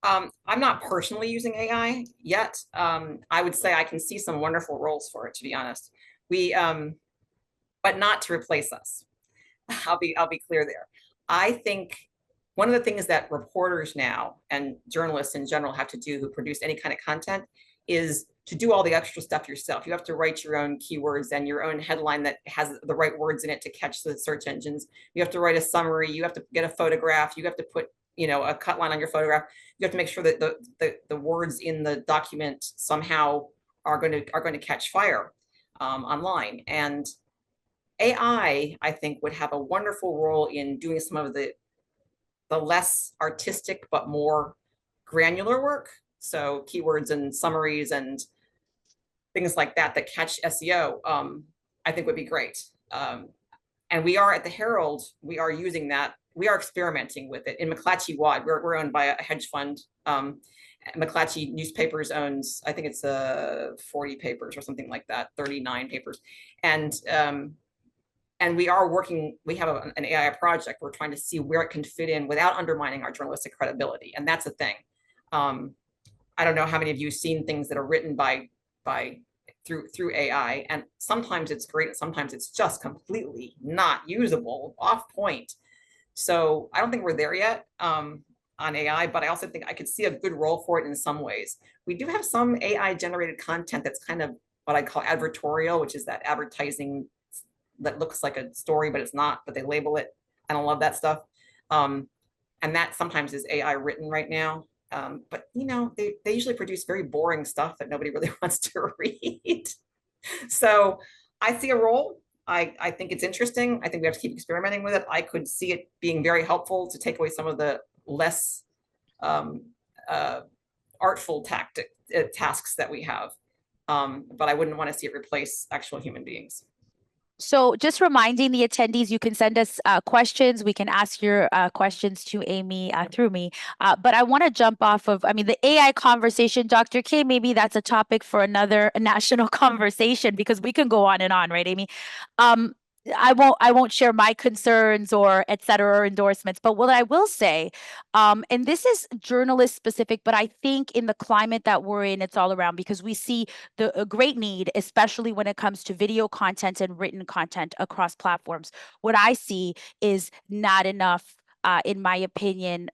I'm not personally using AI yet. I would say I can see some wonderful roles for it, to be honest. But not to replace us. I'll be clear there. I think one of the things that reporters now, and journalists in general, have to do who produce any kind of content is to do all the extra stuff yourself. You have to write your own keywords and your own headline that has the right words in it to catch the search engines. You have to write a summary. You have to get a photograph. You have to put a cut line on your photograph. You have to make sure that the words in the document somehow are going to catch fire online. And AI, I think, would have a wonderful role in doing some of the less artistic but more granular work. So keywords and summaries and things like that catch SEO, I think would be great. And we are at the Herald, we are using that. We are experimenting with it in McClatchy Wad. We're owned by a hedge fund. McClatchy Newspapers owns, I think it's 40 papers or something like that, 39 papers. And we are working, we have an AI project. We're trying to see where it can fit in without undermining our journalistic credibility. And that's a thing. I don't know how many of you have seen things that are written through AI, and sometimes it's great, sometimes it's just completely not usable, off point. So I don't think we're there yet on AI, but I also think I could see a good role for it in some ways. We do have some AI generated content that's kind of what I call advertorial, which is that advertising that looks like a story, but it's not, but they label it. I don't love that stuff. And that sometimes is AI written right now. But they usually produce very boring stuff that nobody really wants to read. So I see a role. I think it's interesting. I think we have to keep experimenting with it. I could see it being very helpful to take away some of the less artful tasks that we have. But I wouldn't want to see it replace actual human beings. So just reminding the attendees, you can send us questions. We can ask your questions to Amy through me. But I want to jump off of, the AI conversation, Dr. K, maybe that's a topic for another national conversation, because we can go on and on, right, Amy? I won't share my concerns or et cetera, or endorsements, but what I will say, and this is journalist specific, but I think in the climate that we're in, it's all around, because we see a great need, especially when it comes to video content and written content across platforms. What I see is not enough, in my opinion,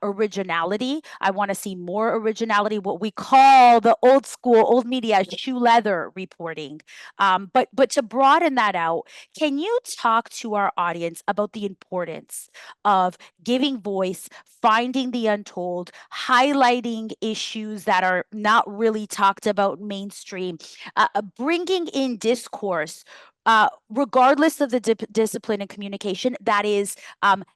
originality. I want to see more originality, what we call the old school, old media, shoe leather reporting. But to broaden that out, can you talk to our audience about the importance of giving voice, finding the untold, highlighting issues that are not really talked about mainstream, bringing in discourse, regardless of the discipline and communication that is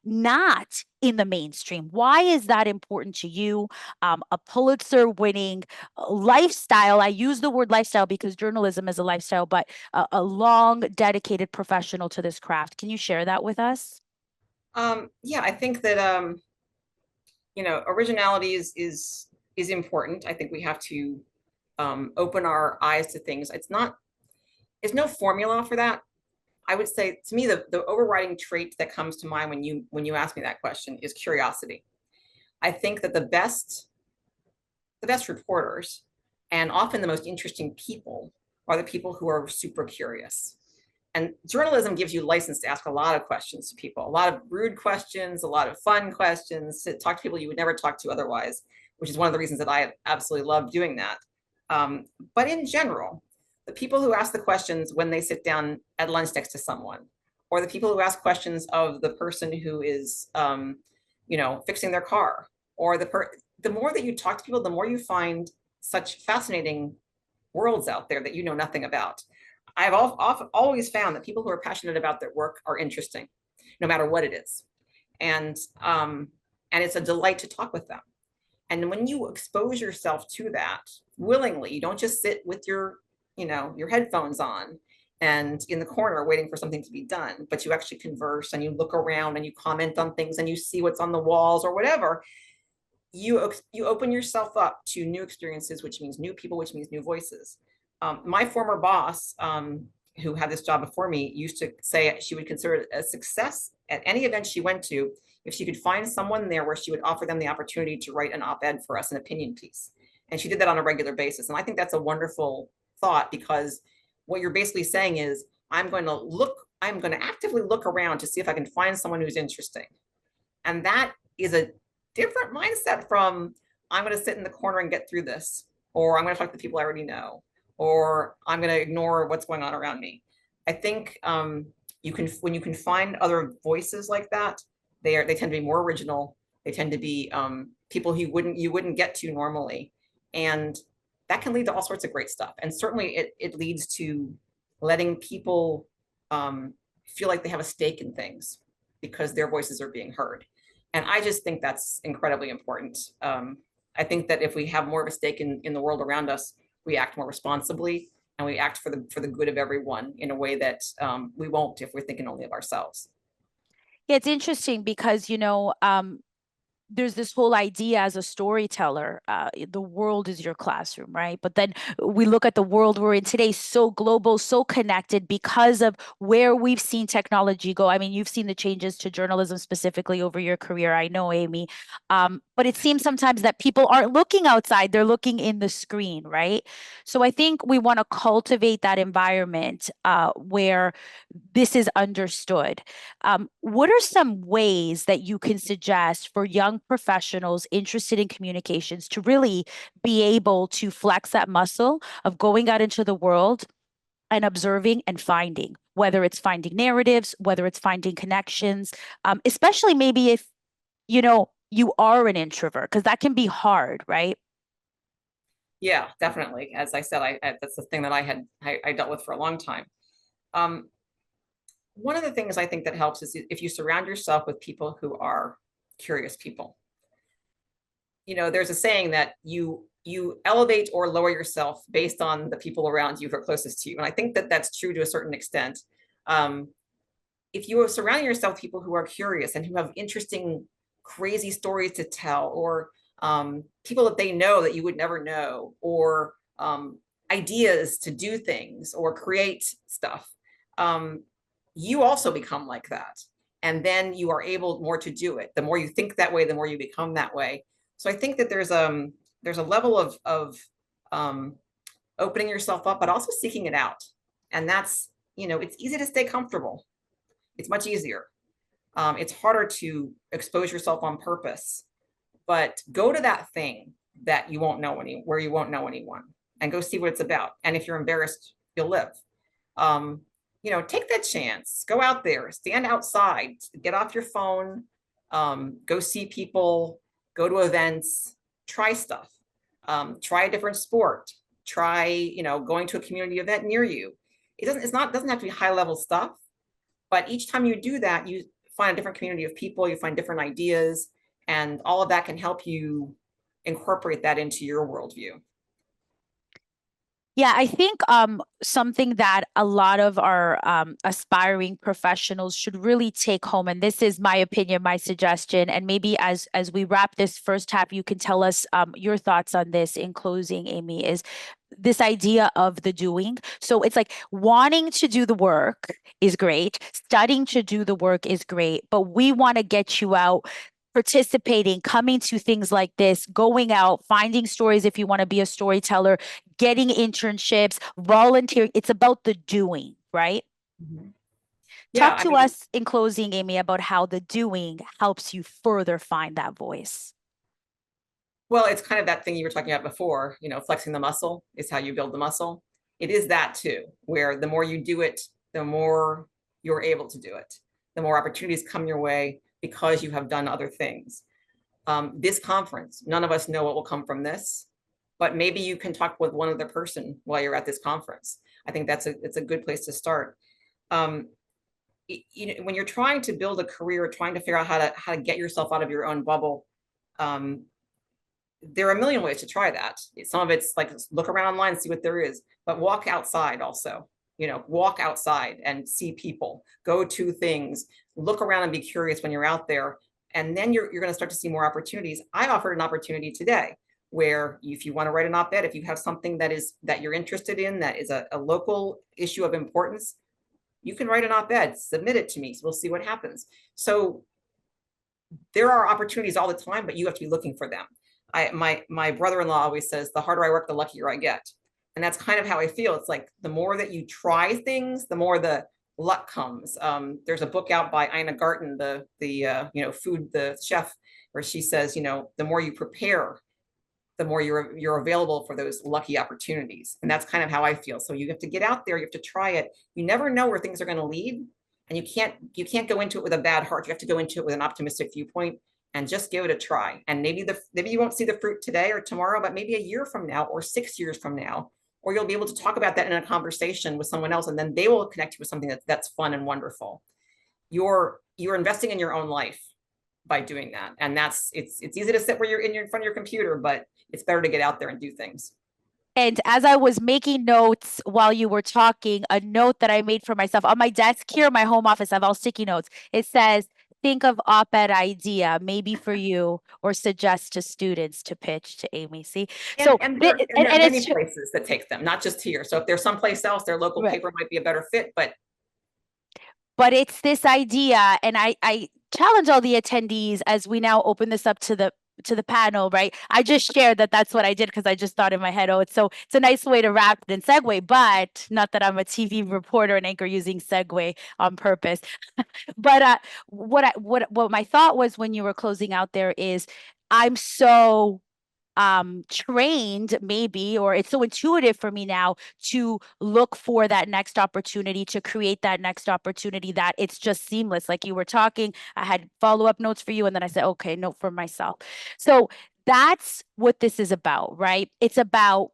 not in the mainstream? Why is that important to you? A Pulitzer winning lifestyle. I use the word lifestyle because journalism is a lifestyle, but a long dedicated professional to this craft. Can you share that with us? Yeah, I think that Originality is important. I think we have to open our eyes to things. It's no formula for that. I would say, to me, the overriding trait that comes to mind when you ask me that question is curiosity. I think that the best reporters, and often the most interesting people, are the people who are super curious. And journalism gives you license to ask a lot of questions to people, a lot of rude questions, a lot of fun questions, to talk to people you would never talk to otherwise, which is one of the reasons that I absolutely love doing that. But in general, the people who ask the questions when they sit down at lunch next to someone, or the people who ask questions of the person who is, fixing their car, or the more that you talk to people, the more you find such fascinating worlds out there that you know nothing about. I've always found that people who are passionate about their work are interesting, no matter what it is. And it's a delight to talk with them. And when you expose yourself to that willingly, you don't just sit with your headphones on and in the corner waiting for something to be done, but you actually converse and you look around and you comment on things and you see what's on the walls or whatever. You open yourself up to new experiences, which means new people, which means new voices. My former boss, who had this job before me, used to say she would consider it a success at any event she went to if she could find someone there where she would offer them the opportunity to write an op-ed for us, an opinion piece. And she did that on a regular basis. And I think that's a wonderful thought, because what you're basically saying is, I'm going to actively look around to see if I can find someone who's interesting. And that is a different mindset from, I'm going to sit in the corner and get through this, or I'm going to talk to the people I already know, or I'm going to ignore what's going on around me. I think when you can find other voices like that, they tend to be more original. They tend to be people who you wouldn't get to normally, and that can lead to all sorts of great stuff. And certainly it leads to letting people feel like they have a stake in things because their voices are being heard. And I just think that's incredibly important. I think that if we have more of a stake in the world around us, we act more responsibly, and we act for the good of everyone in a way that we won't if we're thinking only of ourselves. Yeah, it's interesting because, there's this whole idea as a storyteller, the world is your classroom, right? But then we look at the world we're in today, so global, so connected because of where we've seen technology go. I mean, you've seen the changes to journalism specifically over your career, I know, Amy. But it seems sometimes that people aren't looking outside, they're looking in the screen, right? So I think we want to cultivate that environment where this is understood. What are some ways that you can suggest for young professionals interested in communications to really be able to flex that muscle of going out into the world and observing and finding, whether it's finding narratives, whether it's finding connections, especially maybe if, you are an introvert, because that can be hard, right? Yeah, definitely. As I said, that's the thing that I dealt with for a long time. One of the things I think that helps is if you surround yourself with people who are curious people. There's a saying that you elevate or lower yourself based on the people around you who are closest to you. And I think that that's true to a certain extent. If you are surrounding yourself with people who are curious and who have interesting, crazy stories to tell, or people that they know that you would never know, or ideas to do things or create stuff, you also become like that. And then you are able more to do it. The more you think that way, the more you become that way. So I think that there's a level of opening yourself up, but also seeking it out. And that's, it's easy to stay comfortable. It's much easier. It's harder to expose yourself on purpose, but go to that thing that you won't know where you won't know anyone, and go see what it's about. And if you're embarrassed, you'll live. Take that chance, go out there, stand outside, get off your phone, go see people, go to events, try stuff, try a different sport, try, going to a community event near you. It doesn't have to be high level stuff, but each time you do that, you find a different community of people, you find different ideas, and all of that can help you incorporate that into your worldview. Yeah, I think something that a lot of our aspiring professionals should really take home, and this is my opinion, my suggestion, and maybe as we wrap this first half, you can tell us your thoughts on this in closing, Amy, is this idea of the doing. So it's like wanting to do the work is great, studying to do the work is great, but we want to get you out participating, coming to things like this, going out, finding stories if you want to be a storyteller, getting internships, volunteering. It's about the doing, right? Mhm. Talk Yeah, I to mean, us in closing, Amy, about how the doing helps you further find that voice. well, it's kind of that thing you were talking about before, flexing the muscle is how you build the muscle. It is that too, where the more you do it, the more you're able to do it. The more opportunities come your way because you have done other things. This conference, none of us know what will come from this, but maybe you can talk with one other person while you're at this conference. I think it's a good place to start. When you're trying to build a career, trying to figure out how to get yourself out of your own bubble, there are a million ways to try that. Some of it's like look around online, see what there is, but walk outside also. Walk outside and see people, go to things, look around and be curious when you're out there. And then you're going to start to see more opportunities. I offered an opportunity today where if you want to write an op-ed, if you have something that you're interested in, that is a local issue of importance, you can write an op-ed, submit it to me. So we'll see what happens. So there are opportunities all the time, but you have to be looking for them. My brother-in-law always says, the harder I work, the luckier I get. And that's kind of how I feel. It's like the more that you try things, the more the luck comes. There's a book out by Ina Garten, the chef, where she says, the more you prepare, the more you're available for those lucky opportunities. And that's kind of how I feel. So you have to get out there, you have to try it. You never know where things are going to lead. And you can't go into it with a bad heart. You have to go into it with an optimistic viewpoint and just give it a try. And maybe you won't see the fruit today or tomorrow, but maybe a year from now or 6 years from now, or you'll be able to talk about that in a conversation with someone else, and then they will connect you with something that's fun and wonderful. You're investing in your own life by doing that. And it's easy to sit where you're in front of your computer, but it's better to get out there and do things. And as I was making notes while you were talking, a note that I made for myself on my desk here in my home office, I have all sticky notes. It says, think of op-ed idea, maybe for you, or suggest to students to pitch to Amy. See, so and there are many it's places that take them, not just here. So if there's someplace else, their local right. paper might be a better fit, but it's this idea, and I challenge all the attendees as we now open this up to the panel, right? I just shared that that's what I did because I just thought in my head, it's a nice way to wrap it and segue, but not that I'm a TV reporter and anchor using segue on purpose. But what my thought was when you were closing out there is I'm so trained maybe, or it's so intuitive for me now to look for that next opportunity, to create that next opportunity, that it's just seamless. Like you were talking, I had follow-up notes for you, and then I said, okay, note for myself. So that's what this is about, right? It's about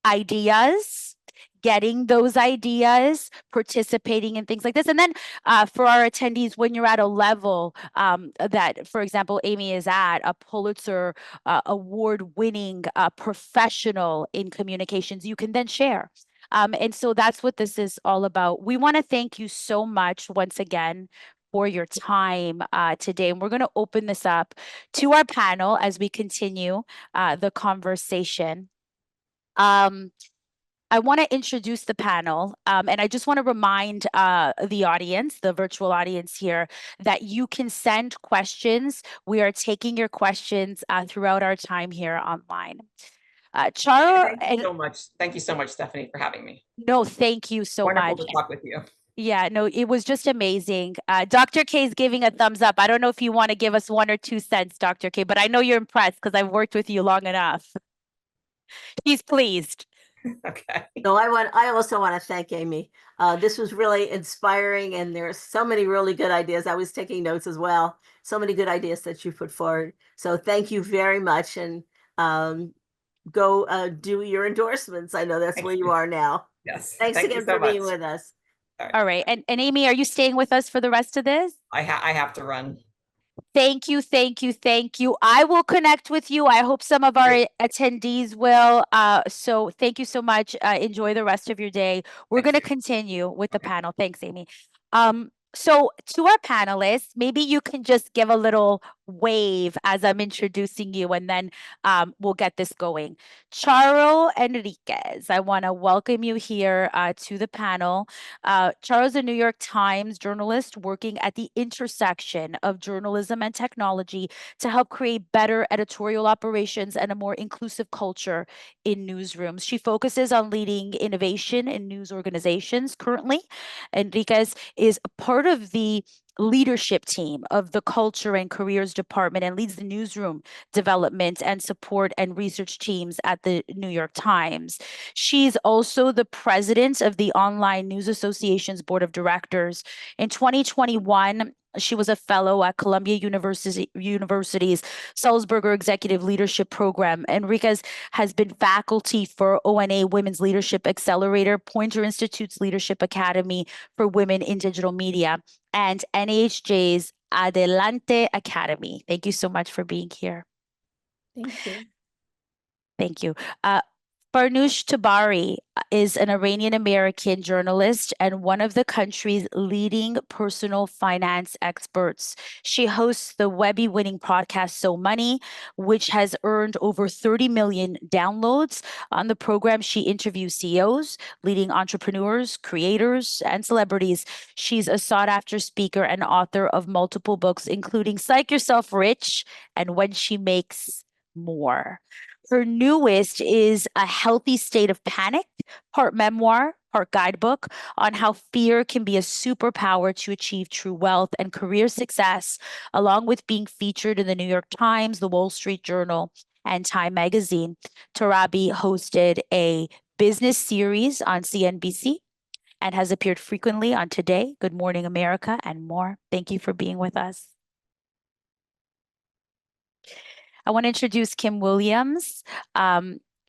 ideas, getting those ideas, participating in things like this. And then for our attendees, when you're at a level that, for example, Amy is at, a Pulitzer award-winning professional in communications, you can then share. And so that's what this is all about. We want to thank you so much once again for your time today. And we're going to open this up to our panel as we continue the conversation. I want to introduce the panel, and I just want to remind the audience, the virtual audience here, that you can send questions. We are taking your questions throughout our time here online. Charo, thank you so much. Thank you so much, Stephanie, for having me. No, thank you so much. Wonderful to talk with you. Yeah, no, it was just amazing. Dr. K is giving a thumbs up. I don't know if you want to give us 1 or 2 cents, Dr. K, but I know you're impressed because I've worked with you long enough. He's pleased. Okay. No, I also want to thank Amy. This was really inspiring, and there are so many really good ideas. I was taking notes as well. So many good ideas that you put forward. So thank you very much, and go do your endorsements. I know that's where you are now. Yes. Thanks again for being with us. All right. And Amy, are you staying with us for the rest of this? I have to run. Thank you, thank you, thank you. I will connect with you. I hope some of our Great. attendees will. So thank you so much. Enjoy the rest of your day. We're Thank going to you. continue with the Okay. panel. Thanks, Amy. So to our panelists, maybe you can just give a little wave as I'm introducing you, and then we'll get this going. Charo Enriquez, I want to welcome you here to the panel. Charo's a New York Times journalist working at the intersection of journalism and technology to help create better editorial operations and a more inclusive culture in newsrooms. She focuses on leading innovation in news organizations currently. Enriquez is a part of the leadership team of the Culture and Careers Department and leads the newsroom development and support and research teams at the New York Times. She's also the president of the Online News Association's board of directors. In 2021, she was a fellow at Columbia University's Sulzberger Executive Leadership Program. Enriquez has been faculty for ONA Women's Leadership Accelerator, Poynter Institute's Leadership Academy for Women in Digital Media, and NAHJ's Adelante Academy. Thank you so much for being here. Thank you. Thank you. Farnoosh Tabari is an Iranian-American journalist and one of the country's leading personal finance experts. She hosts the Webby-winning podcast So Money, which has earned over 30 million downloads. On the program, she interviews CEOs, leading entrepreneurs, creators, and celebrities. She's a sought-after speaker and author of multiple books, including Psych Yourself Rich and When She Makes More. Her newest is A Healthy State of Panic, part memoir, part guidebook on how fear can be a superpower to achieve true wealth and career success, along with being featured in the New York Times, the Wall Street Journal, and Time Magazine. Tarabi hosted a business series on CNBC and has appeared frequently on Today, Good Morning America, and more. Thank you for being with us. I want to introduce Kim Williams.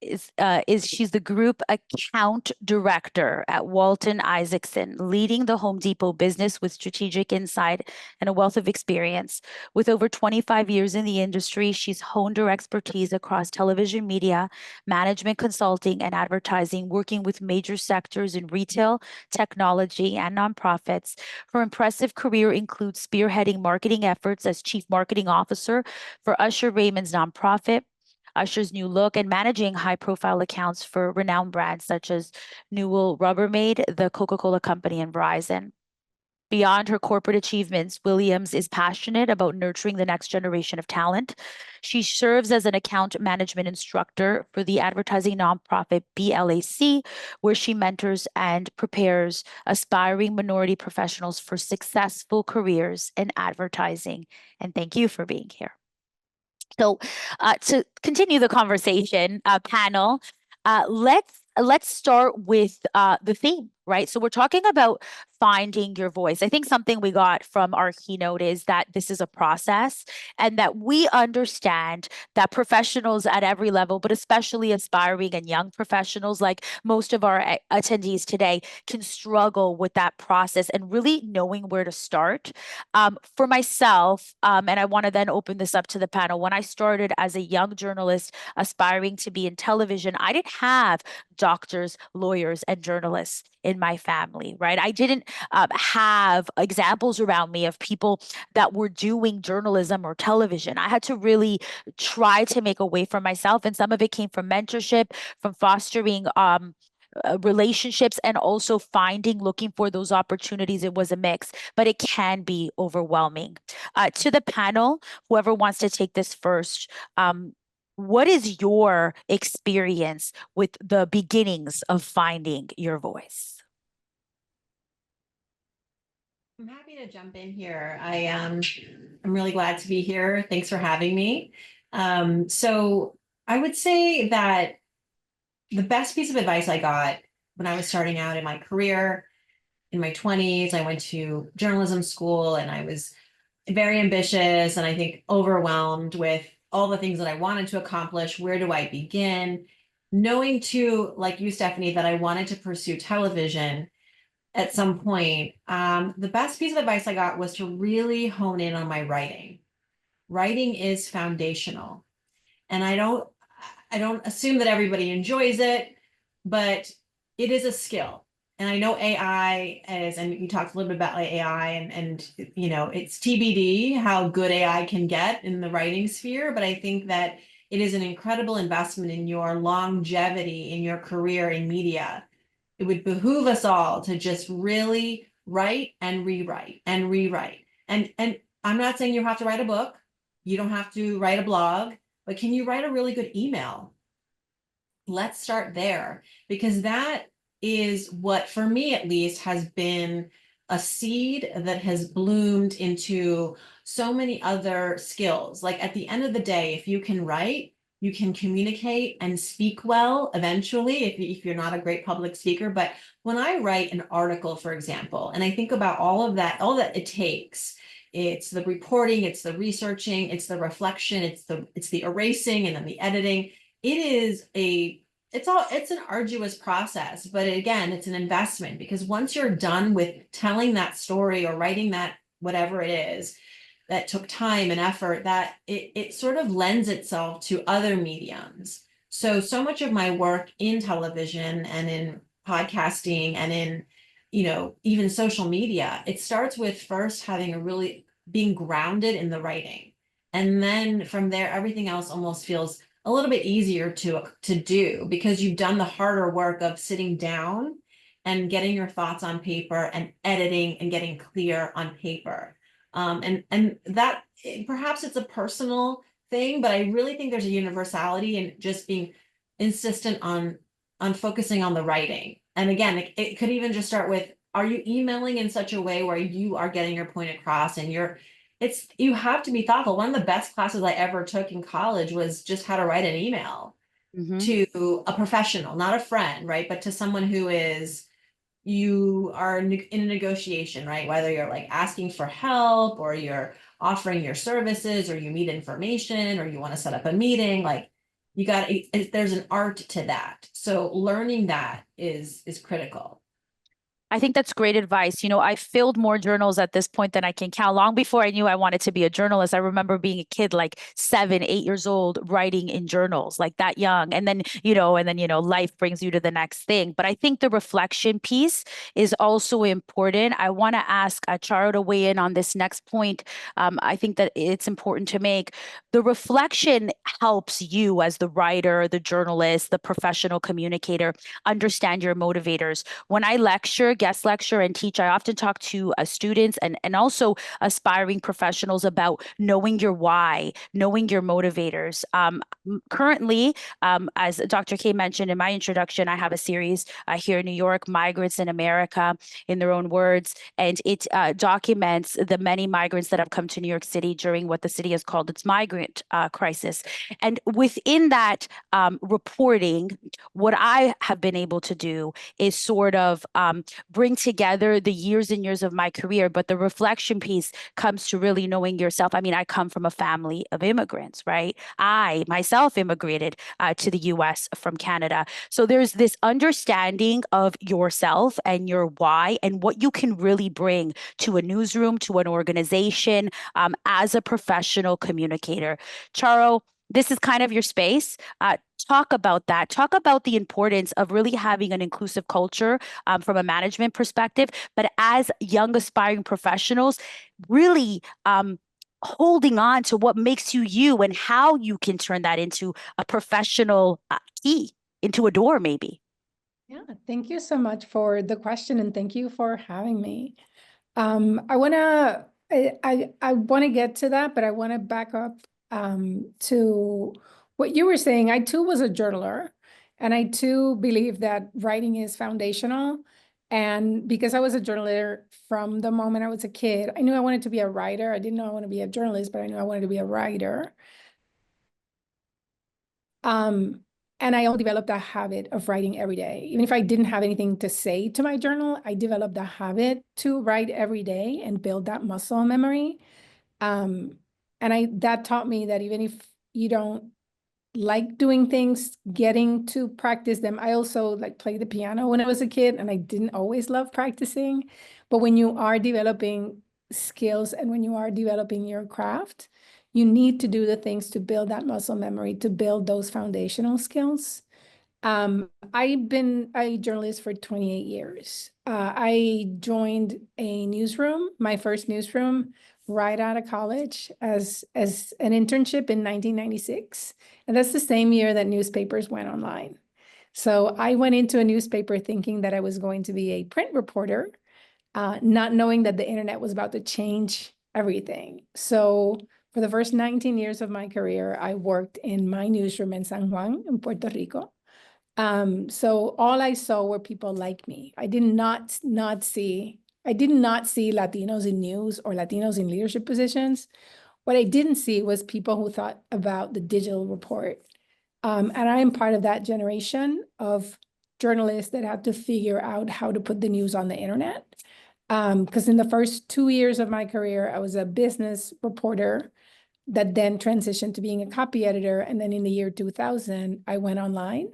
She's the group account director at Walton Isaacson, leading the Home Depot business with strategic insight and a wealth of experience. With over 25 years in the industry, she's honed her expertise across television media, management consulting, and advertising, working with major sectors in retail, technology, and nonprofits. Her impressive career includes spearheading marketing efforts as chief marketing officer for Usher Raymond's nonprofit, Usher's New Look, and managing high-profile accounts for renowned brands such as Newell Rubbermaid, the Coca-Cola Company, and Verizon. Beyond her corporate achievements, Williams is passionate about nurturing the next generation of talent. She serves as an account management instructor for the advertising nonprofit BLAC, where she mentors and prepares aspiring minority professionals for successful careers in advertising. And thank you for being here. So to continue the conversation, panel, let's start with the theme, right? So we're talking about finding your voice. I think something we got from our keynote is that this is a process and that we understand that professionals at every level, but especially aspiring and young professionals, like most of our attendees today, can struggle with that process and really knowing where to start. For myself, and I want to then open this up to the panel, when I started as a young journalist aspiring to be in television, I didn't have doctors, lawyers, and journalists in my family, right? I didn't have examples around me of people that were doing journalism or television. I had to really try to make a way for myself. And some of it came from mentorship, from fostering relationships, and also looking for those opportunities. It was a mix, but it can be overwhelming. To the panel, whoever wants to take this first, what is your experience with the beginnings of finding your voice? I'm happy to jump in here. I'm really glad to be here. Thanks for having me. So I would say that the best piece of advice I got when I was starting out in my career in my 20s, I went to journalism school and I was very ambitious and I think overwhelmed with all the things that I wanted to accomplish. Where do I begin? Knowing too, like you, Stephanie, that I wanted to pursue television at some point, the best piece of advice I got was to really hone in on my writing. writing is foundational. And I don't assume that everybody enjoys it, but it is a skill. And I know AI is, and you talked a little bit about AI and you know, it's TBD how good AI can get in the writing sphere, but I think that it is an incredible investment in your longevity in your career in media. It would behoove us all to just really write and rewrite and rewrite. And I'm not saying you have to write a book, you don't have to write a blog, but can you write a really good email? Let's start there, because that is what, for me at least, has been a seed that has bloomed into so many other skills. Like at the end of the day, if you can write, you can communicate and speak well eventually, if you're not a great public speaker. But when I write an article, for example, and I think about all that it takes, it's the reporting, it's the researching, it's the reflection, it's the erasing, and then the editing. It's an arduous process, but again, it's an investment, because once you're done with telling that story or writing that, whatever it is, that took time and effort, that it sort of lends itself to other mediums. So much of my work in television and in podcasting and in, you know, even social media, it starts with first being grounded in the writing. And then from there, everything else almost feels a little bit easier to do, because you've done the harder work of sitting down and getting your thoughts on paper and editing and getting clear on paper. And that perhaps it's a personal thing, but I really think there's a universality in just being insistent on focusing on the writing. And again, it could even just start with, are you emailing in such a way where you are getting your point across, and you have to be thoughtful. One of the best classes I ever took in college was just how to write an email to a professional, not a friend, right? But to someone who you are in a negotiation, right? Whether you're like asking for help, or you're offering your services, or you need information, or you want to set up a meeting, like there's an art to that. So learning that is critical. I think that's great advice. You know, I filled more journals at this point than I can count. Long before I knew I wanted to be a journalist, I remember being a kid, like 7, 8 years old, writing in journals like that young. And then, life brings you to the next thing. But I think the reflection piece is also important. I want to ask Charo to weigh in on this next point. I think that it's important to make. The reflection helps you as the writer, the journalist, the professional communicator understand your motivators. When I guest lecture and teach, I often talk to students and also aspiring professionals about knowing your why, knowing your motivators. Currently, as Dr. K mentioned in my introduction, I have a series here in New York, Migrants in America, in their own words, and it documents the many migrants that have come to New York City during what the city has called its migrant crisis. And within that reporting, what I have been able to do is sort of bring together the years and years of my career, but the reflection piece comes to really knowing yourself. I mean, I come from a family of immigrants, right? I myself immigrated to the US from Canada. So there's this understanding of yourself and your why and what you can really bring to a newsroom, to an organization, as a professional communicator. Charo, this is kind of your space. Talk about that. Talk about the importance of really having an inclusive culture from a management perspective, but as young aspiring professionals, really holding on to what makes you you and how you can turn that into a professional key, into a door maybe. Yeah, thank you so much for the question, and thank you for having me. I want to get to that, but I want to back up to what you were saying. I too was a journaler, and I too believe that writing is foundational. And because I was a journaler from the moment I was a kid, I knew I wanted to be a writer. I didn't know I wanted to be a journalist, but I knew I wanted to be a writer. And I all developed a habit of writing every day. Even if I didn't have anything to say to my journal, I developed a habit to write every day and build that muscle memory. And that taught me that even if you don't like doing things, getting to practice them. I also like played the piano when I was a kid, and I didn't always love practicing. But when you are developing skills and when you are developing your craft, you need to do the things to build that muscle memory, to build those foundational skills. I've been a journalist for 28 years. I joined a newsroom, my first newsroom, right out of college as an internship in 1996. And that's the same year that newspapers went online. So I went into a newspaper thinking that I was going to be a print reporter, not knowing that the internet was about to change everything. So for the first 19 years of my career, I worked in my newsroom in San Juan, in Puerto Rico. So all I saw were people like me. I did not see Latinos in news or Latinos in leadership positions. What I didn't see was people who thought about the digital report. And I am part of that generation of journalists that had to figure out how to put the news on the internet. Because in the first 2 years of my career, I was a business reporter that then transitioned to being a copy editor. And then in the year 2000, I went online.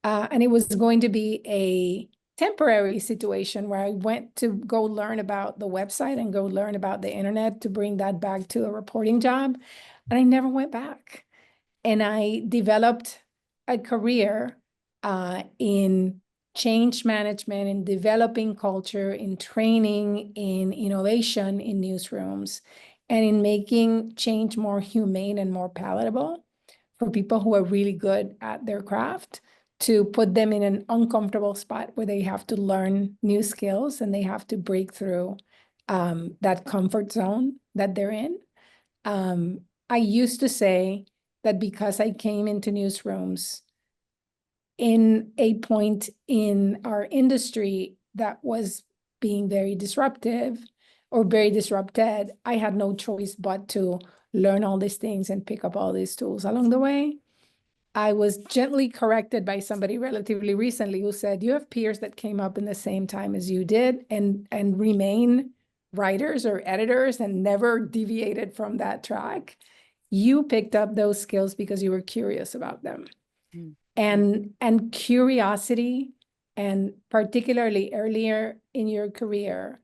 And it was going to be a temporary situation where I went to go learn about the website and go learn about the internet to bring that back to a reporting job. And I never went back. And I developed a career in change management, in developing culture, in training, in innovation in newsrooms, and in making change more humane and more palatable for people who are really good at their craft, to put them in an uncomfortable spot where they have to learn new skills and they have to break through that comfort zone that they're in. I used to say that because I came into newsrooms in a point in our industry that was being very disruptive or very disrupted, I had no choice but to learn all these things and pick up all these tools along the way. I was gently corrected by somebody relatively recently who said, you have peers that came up in the same time as you did and remain writers or editors and never deviated from that track. You picked up those skills because you were curious about them. And curiosity, and particularly earlier in your career,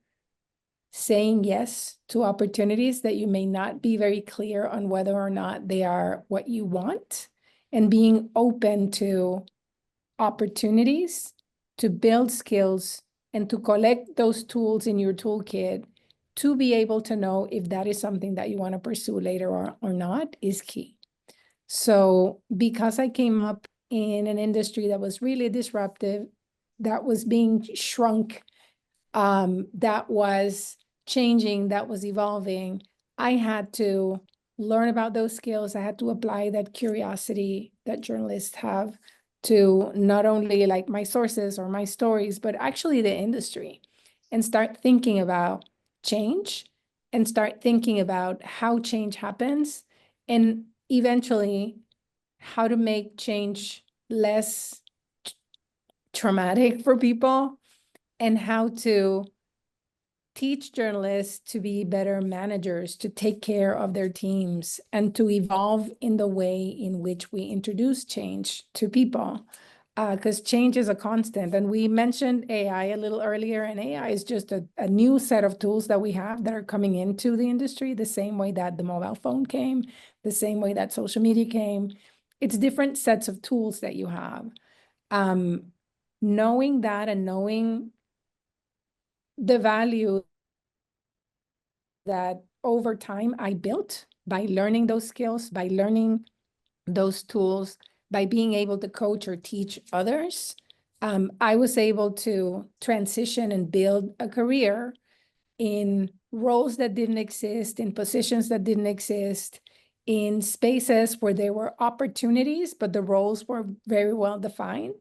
saying yes to opportunities that you may not be very clear on whether or not they are what you want, and being open to opportunities to build skills and to collect those tools in your toolkit to be able to know if that is something that you want to pursue later or not is key. So because I came up in an industry that was really disruptive, that was being shrunk, that was changing, that was evolving, I had to learn about those skills. I had to apply that curiosity that journalists have to not only like my sources or my stories, but actually the industry, and start thinking about change and start thinking about how change happens, and eventually how to make change less traumatic for people, and how to teach journalists to be better managers, to take care of their teams, and to evolve in the way in which we introduce change to people. Because change is a constant. And we mentioned AI a little earlier, and AI is just a new set of tools that we have that are coming into the industry the same way that the mobile phone came, the same way that social media came. It's different sets of tools that you have. Knowing that and knowing the value that over time I built by learning those skills, by learning those tools, by being able to coach or teach others, I was able to transition and build a career in roles that didn't exist, in positions that didn't exist, in spaces where there were opportunities, but the roles were very well defined.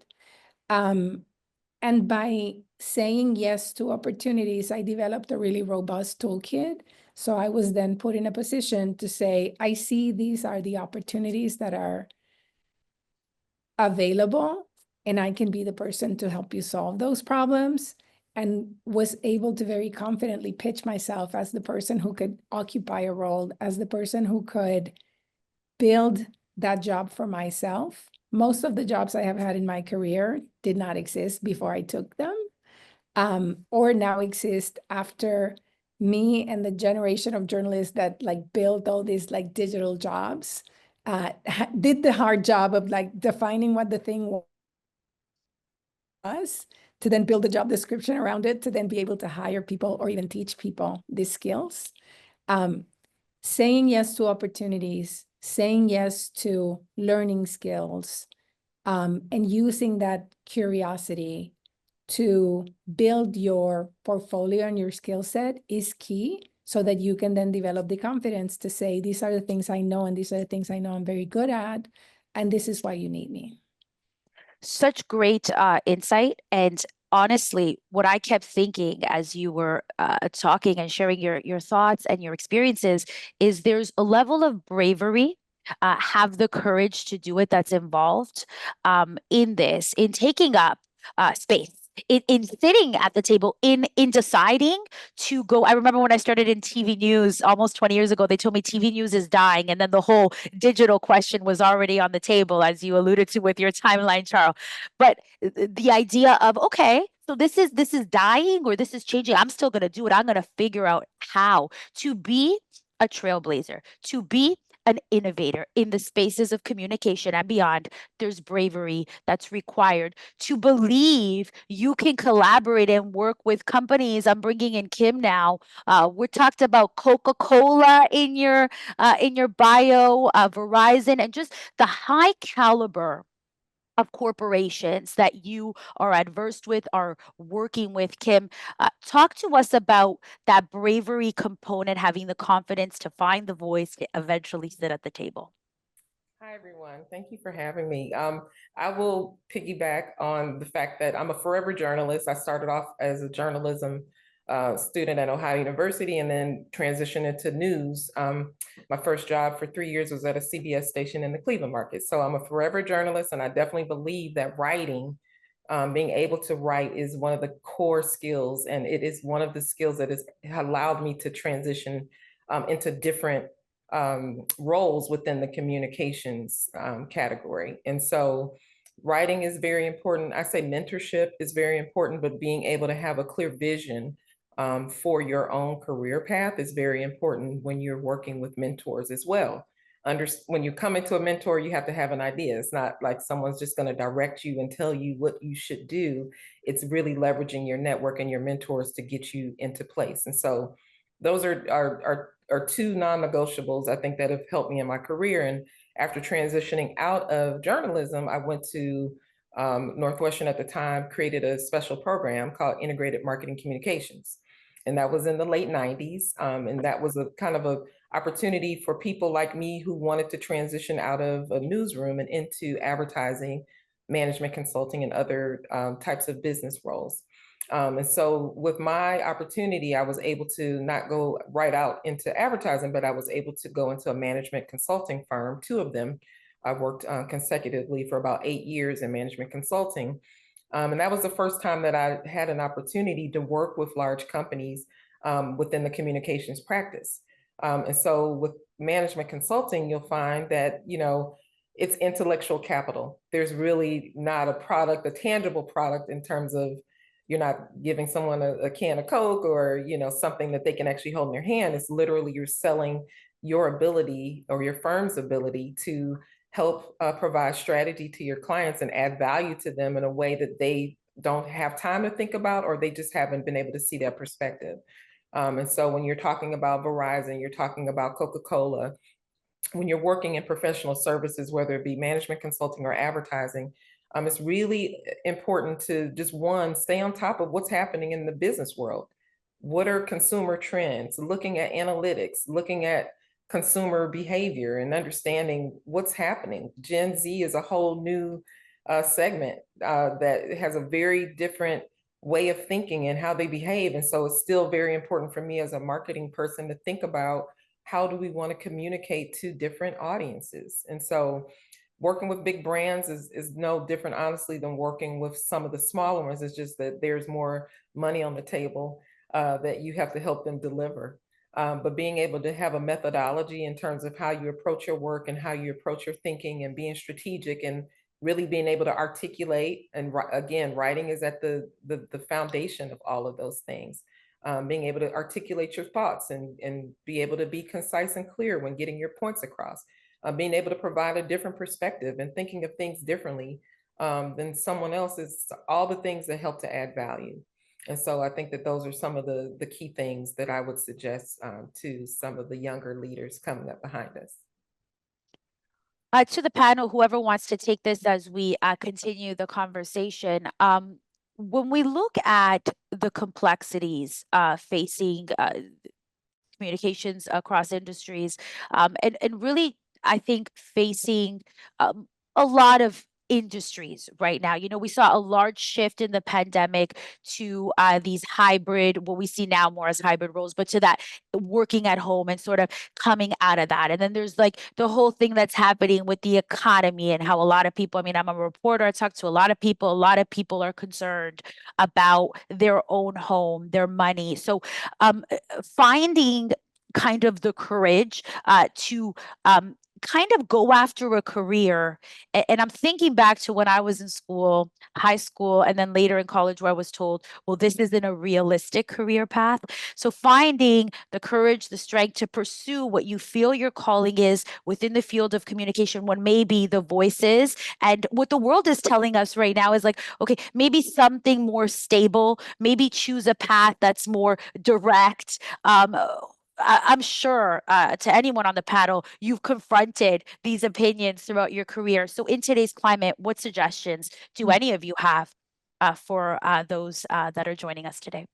And by saying yes to opportunities, I developed a really robust toolkit. So I was then put in a position to say, I see these are the opportunities that are available, and I can be the person to help you solve those problems, and was able to very confidently pitch myself as the person who could occupy a role, as the person who could build that job for myself. Most of the jobs I have had in my career did not exist before I took them, or now exist after me and the generation of journalists that like built all these like digital jobs did the hard job of like defining what the thing was, to then build a job description around it, to then be able to hire people or even teach people these skills. Saying yes to opportunities, saying yes to learning skills, and using that curiosity to build your portfolio and your skill set is key, so that you can then develop the confidence to say, these are the things I know, and these are the things I know I'm very good at, and this is why you need me. Such great insight. And honestly, what I kept thinking as you were talking and sharing your thoughts and your experiences is there's a level of bravery, have the courage to do it, that's involved in this, in taking up space. In sitting at the table, in deciding to go. I remember when I started in TV news almost 20 years ago, they told me TV news is dying. And then the whole digital question was already on the table, as you alluded to with your timeline, Charles. But the idea of, okay, so this is dying, or this is changing. I'm still going to do it. I'm going to figure out how to be a trailblazer, to be an innovator in the spaces of communication and beyond. There's bravery that's required to believe you can collaborate and work with companies. I'm bringing in Kim now. We talked about Coca-Cola in your bio, Verizon, and just the high caliber of corporations that you are adversed with, are working with. Kim, talk to us about that bravery component, having the confidence to find the voice to eventually sit at the table. Hi, everyone. Thank you for having me. I will piggyback on the fact that I'm a forever journalist. I started off as a journalism student at Ohio University and then transitioned into news. My first job for 3 years was at a CBS station in the Cleveland market. So I'm a forever journalist, and I definitely believe that writing, being able to write, is one of the core skills, and it is one of the skills that has allowed me to transition into different roles within the communications category. And so writing is very important. I say mentorship is very important, but being able to have a clear vision for your own career path is very important when you're working with mentors as well. When you come into a mentor, you have to have an idea. It's not like someone's just going to direct you and tell you what you should do. It's really leveraging your network and your mentors to get you into place. And so those are two non-negotiables, I think, that have helped me in my career. And after transitioning out of journalism, I went to Northwestern at the time, created a special program called Integrated Marketing Communications. And that was in the late 90s. And that was a kind of a opportunity for people like me who wanted to transition out of a newsroom and into advertising, management consulting, and other types of business roles. And so with my opportunity, I was able to not go right out into advertising, but I was able to go into a management consulting firm, 2 of them. I worked consecutively for about 8 years in management consulting. And that was the first time that I had an opportunity to work with large companies within the communications practice. And so with management consulting, you'll find that, it's intellectual capital. There's really not a tangible product in terms of, you're not giving someone a can of Coke or, something that they can actually hold in their hand. It's literally you're selling your ability or your firm's ability to help provide strategy to your clients and add value to them in a way that they don't have time to think about, or they just haven't been able to see that perspective. And so when you're talking about Verizon, you're talking about Coca-Cola, when you're working in professional services, whether it be management consulting or advertising, it's really important to just, one, stay on top of what's happening in the business world. What are consumer trends? Looking at analytics, looking at consumer behavior and understanding what's happening. Gen Z is a whole new segment that has a very different way of thinking and how they behave. And so it's still very important for me as a marketing person to think about, how do we want to communicate to different audiences? And so working with big brands is no different, honestly, than working with some of the smaller ones. It's just that there's more money on the table that you have to help them deliver. But being able to have a methodology in terms of how you approach your work and how you approach your thinking and being strategic and really being able to articulate. And again, writing is at the foundation of all of those things. being able to articulate your thoughts and be able to be concise and clear when getting your points across, being able to provide a different perspective and thinking of things differently than someone else, is all the things that help to add value. And so I think that those are some of the key things that I would suggest to some of the younger leaders coming up behind us. To the panel, whoever wants to take this as we continue the conversation, when we look at the complexities facing communications across industries, and really, I think facing a lot of industries right now. You know, we saw a large shift in the pandemic to these hybrid, what we see now more as hybrid roles, but to that working at home and sort of coming out of that. And then there's like the whole thing that's happening with the economy and how a lot of people, I mean, I'm a reporter, I talk to a lot of people are concerned about their own home, their money. So finding kind of the courage to kind of go after a career. And I'm thinking back to when I was in school, high school, and then later in college, where I was told, well, this isn't a realistic career path. So finding the courage, the strength to pursue what you feel your calling is within the field of communication, when maybe the voices and what the world is telling us right now is like, okay, maybe something more stable, maybe choose a path that's more direct. I'm sure to anyone on the panel, you've confronted these opinions throughout your career. So in today's climate, what suggestions do any of you have for those that are joining us today?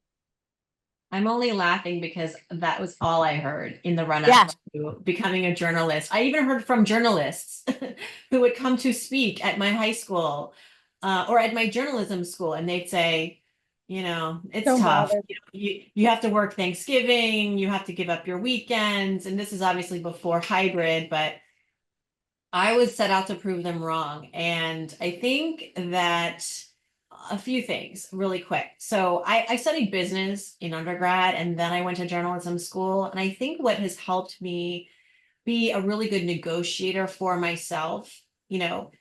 I'm only laughing because that was all I heard in the run-up to becoming a journalist. I even heard from journalists who would come to speak at my high school or at my journalism school, and they'd say, you know, it's Don't tough. bother. You have to work Thanksgiving, you have to give up your weekends, and this is obviously before hybrid, but I was set out to prove them wrong. And I think that a few things really quick. So I studied business in undergrad, and then I went to journalism school. And I think what has helped me be a really good negotiator for myself, you know,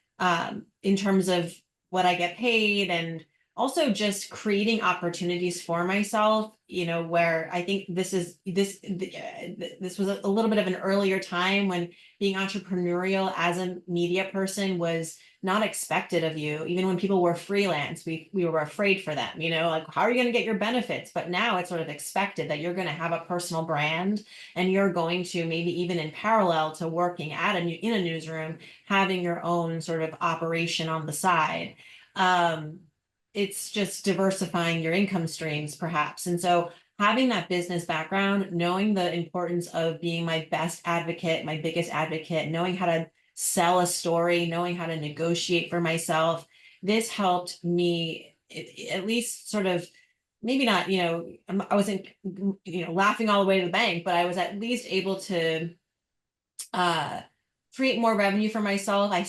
in terms of what I get paid, and also just creating opportunities for myself, you know, where I think this was a little bit of an earlier time when being entrepreneurial as a media person was not expected of you. Even when people were freelance, we were afraid for them, you know, like, how are you going to get your benefits? But now it's sort of expected that you're going to have a personal brand, and you're going to, maybe even in parallel to working in a newsroom, having your own sort of operation on the side. It's just diversifying your income streams, perhaps. And so having that business background, knowing the importance of being my best advocate, my biggest advocate, knowing how to sell a story, knowing how to negotiate for myself, this helped me at least sort of, maybe not, you know, I wasn't, you know, laughing all the way to the bank, but I was at least able to create more revenue for myself. I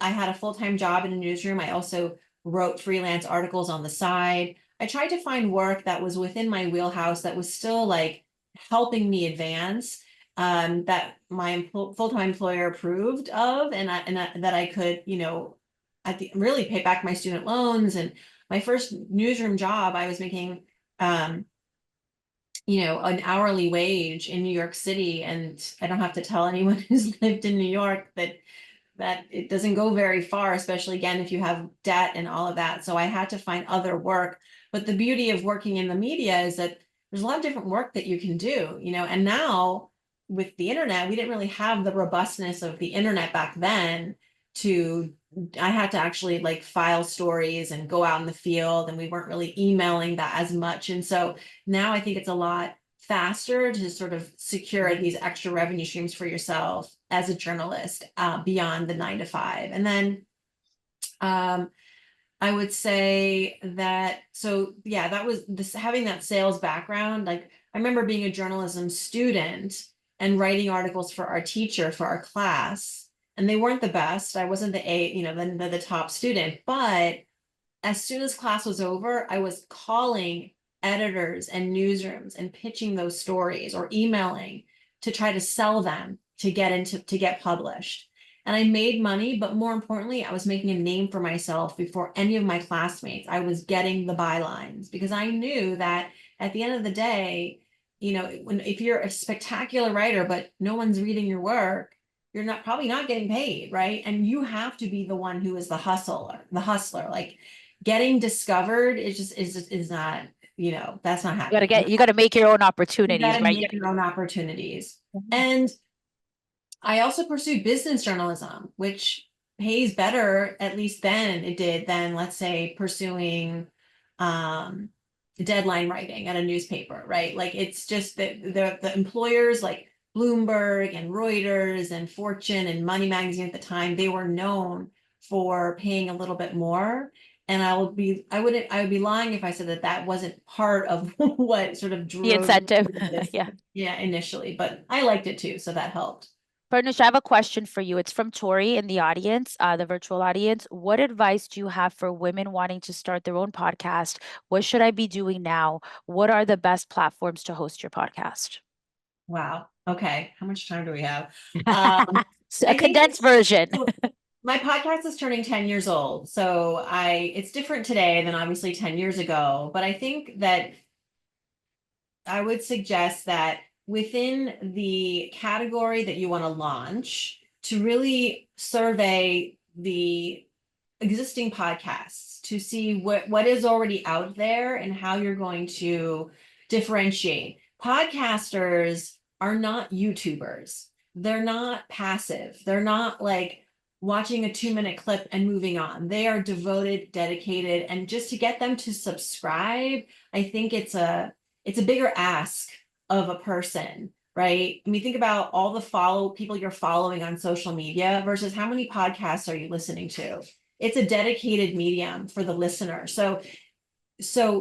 had a full-time job in a newsroom. I also wrote freelance articles on the side. I tried to find work that was within my wheelhouse, that was still like helping me advance, that my full-time employer approved of, and that I could, you know, really pay back my student loans. And my first newsroom job, I was making, you know, an hourly wage in New York City. And I don't have to tell anyone who's lived in New York that it doesn't go very far, especially again, if you have debt and all of that. So I had to find other work. But the beauty of working in the media is that there's a lot of different work that you can do, you know, and now with the internet, we didn't really have the robustness of the internet back then. I had to actually like file stories and go out in the field, and we weren't really emailing that as much. And so now I think it's a lot faster to sort of secure these extra revenue streams for yourself as a journalist, beyond the 9 to 5. And then I would say that, so yeah, that was this, having that sales background. Like, I remember being a journalism student and writing articles for our teacher for our class, and they weren't the best. I wasn't the top student, but as soon as class was over, I was calling editors and newsrooms and pitching those stories, or emailing to try to sell them to get published. and I made money, but more importantly, I was making a name for myself before any of my classmates. I was getting the bylines because I knew that at the end of the day, if you're a spectacular writer, but no one's reading your work, you're probably not getting paid, right? And you have to be the one who is the hustler. Like getting discovered is not, that's not happening. You gotta make your own You opportunities, gotta right? make your own opportunities. And I also pursued business journalism, which pays better, at least then it did, than let's say pursuing deadline writing at a newspaper, right? Like it's just that the employers like Bloomberg and Reuters and Fortune and Money Magazine at the time, they were known for paying a little bit more. And I would be lying if I said that wasn't part of what sort of drove The incentive. this, Yeah. initially, but I liked it too, so that helped. Farnoosh, I have a question for you. It's from Tori in the audience, the virtual audience. What advice do you have for women wanting to start their own podcast? What should I be doing now? What are the best platforms to host your podcast? Wow. Okay. How much time do we have? So a condensed version. My podcast is turning 10 years old. So it's different today than obviously 10 years ago. But I think that I would suggest that within the category that you want to launch, to really survey the existing podcasts to see what is already out there and how you're going to differentiate. Podcasters are not YouTubers. They're not passive. They're not like watching a 2-minute clip and moving on. They are devoted, dedicated, and just to get them to subscribe, I think it's a bigger ask of a person, right? I mean, think about all the people you're following on social media versus how many podcasts are you listening to? It's a dedicated medium for the listener. So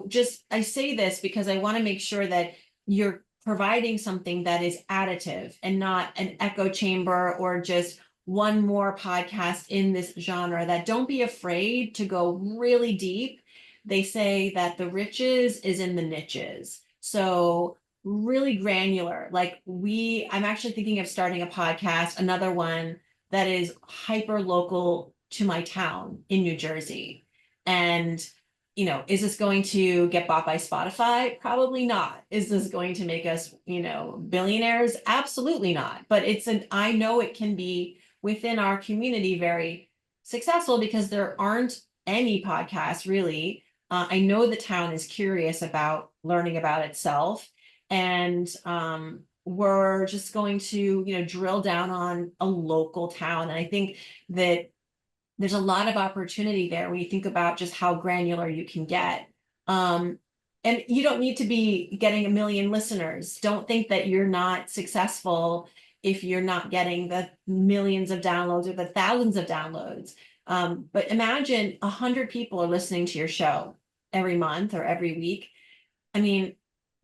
just, I say this because I want to make sure that you're providing something that is additive and not an echo chamber or just one more podcast in this genre. That don't be afraid to go really deep. They say that the riches is in the niches. So really granular. Like I'm actually thinking of starting a podcast, another one that is hyper local to my town in New Jersey. And, is this going to get bought by Spotify? Probably not. Is this going to make us, billionaires? Absolutely not. But I know it can be within our community very successful because there aren't any podcasts really. I know the town is curious about learning about itself. And we're just going to, drill down on a local town. And I think that there's a lot of opportunity there when you think about just how granular you can get. And you don't need to be getting 1 million listeners. Don't think that you're not successful if you're not getting the millions of downloads or the thousands of downloads. But imagine 100 people are listening to your show every month or every week. I mean,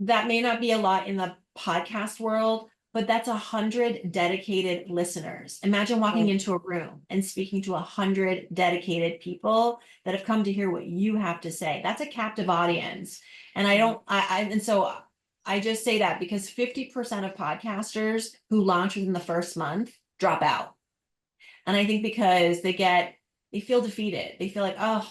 that may not be a lot in the podcast world, but that's 100 dedicated listeners. Imagine walking into a room and speaking to 100 dedicated people that have come to hear what you have to say. That's a captive audience. And so I just say that because 50% of podcasters who launch within the first month drop out. And I think because they feel defeated. They feel like, oh,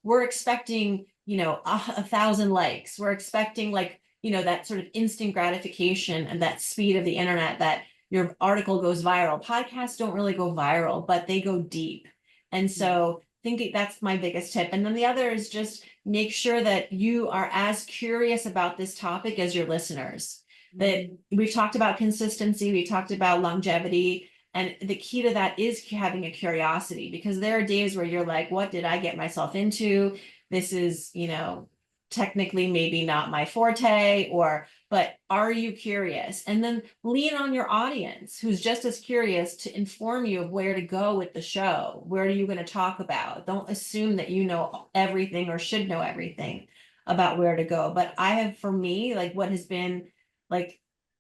we're expecting, 1,000 likes. We're expecting that sort of instant gratification and that speed of the internet that your article goes viral. Podcasts don't really go viral, but they go deep. And so I think that's my biggest tip. And then the other is just make sure that you are as curious about this topic as your listeners. That we've talked about consistency, we talked about longevity, and the key to that is having a curiosity, because there are days where you're like, what did I get myself into? This is, technically maybe not my forte, but are you curious? And then lean on your audience who's just as curious to inform you of where to go with the show. Where are you going to talk about? Don't assume that you know everything or should know everything about where to go. But for me, what has been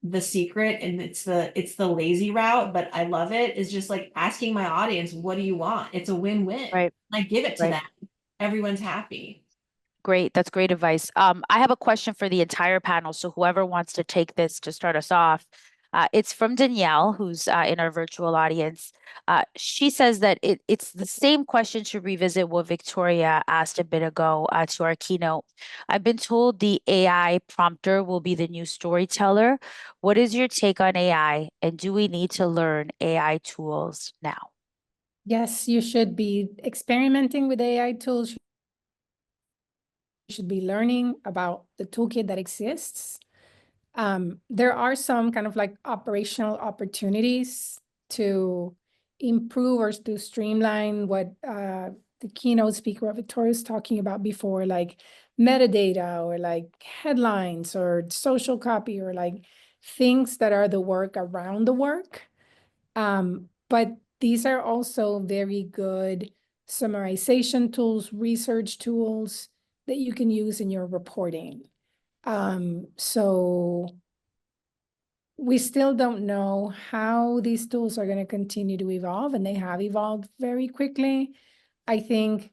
the secret, and it's the lazy route, but I love it, is just asking my audience, what do you want? It's a win-win. Right. I give it to them. Everyone's happy. Great. That's great advice. I have a question for the entire panel. So whoever wants to take this to start us off, It's from Danielle, who's in our virtual audience. She says that it's the same question to revisit what Victoria asked a bit ago to our keynote. I've been told the AI prompter will be the new storyteller. What is your take on AI, and do we need to learn AI tools now? Yes, you should be experimenting with AI tools. You should be learning about the toolkit that exists. There are some kind of like operational opportunities to improve or to streamline what the keynote speaker Victoria was talking about before, like metadata or like headlines or social copy or like things that are the work around the work. But these are also very good summarization tools, research tools that you can use in your reporting. So we still don't know how these tools are going to continue to evolve, and they have evolved very quickly. I think,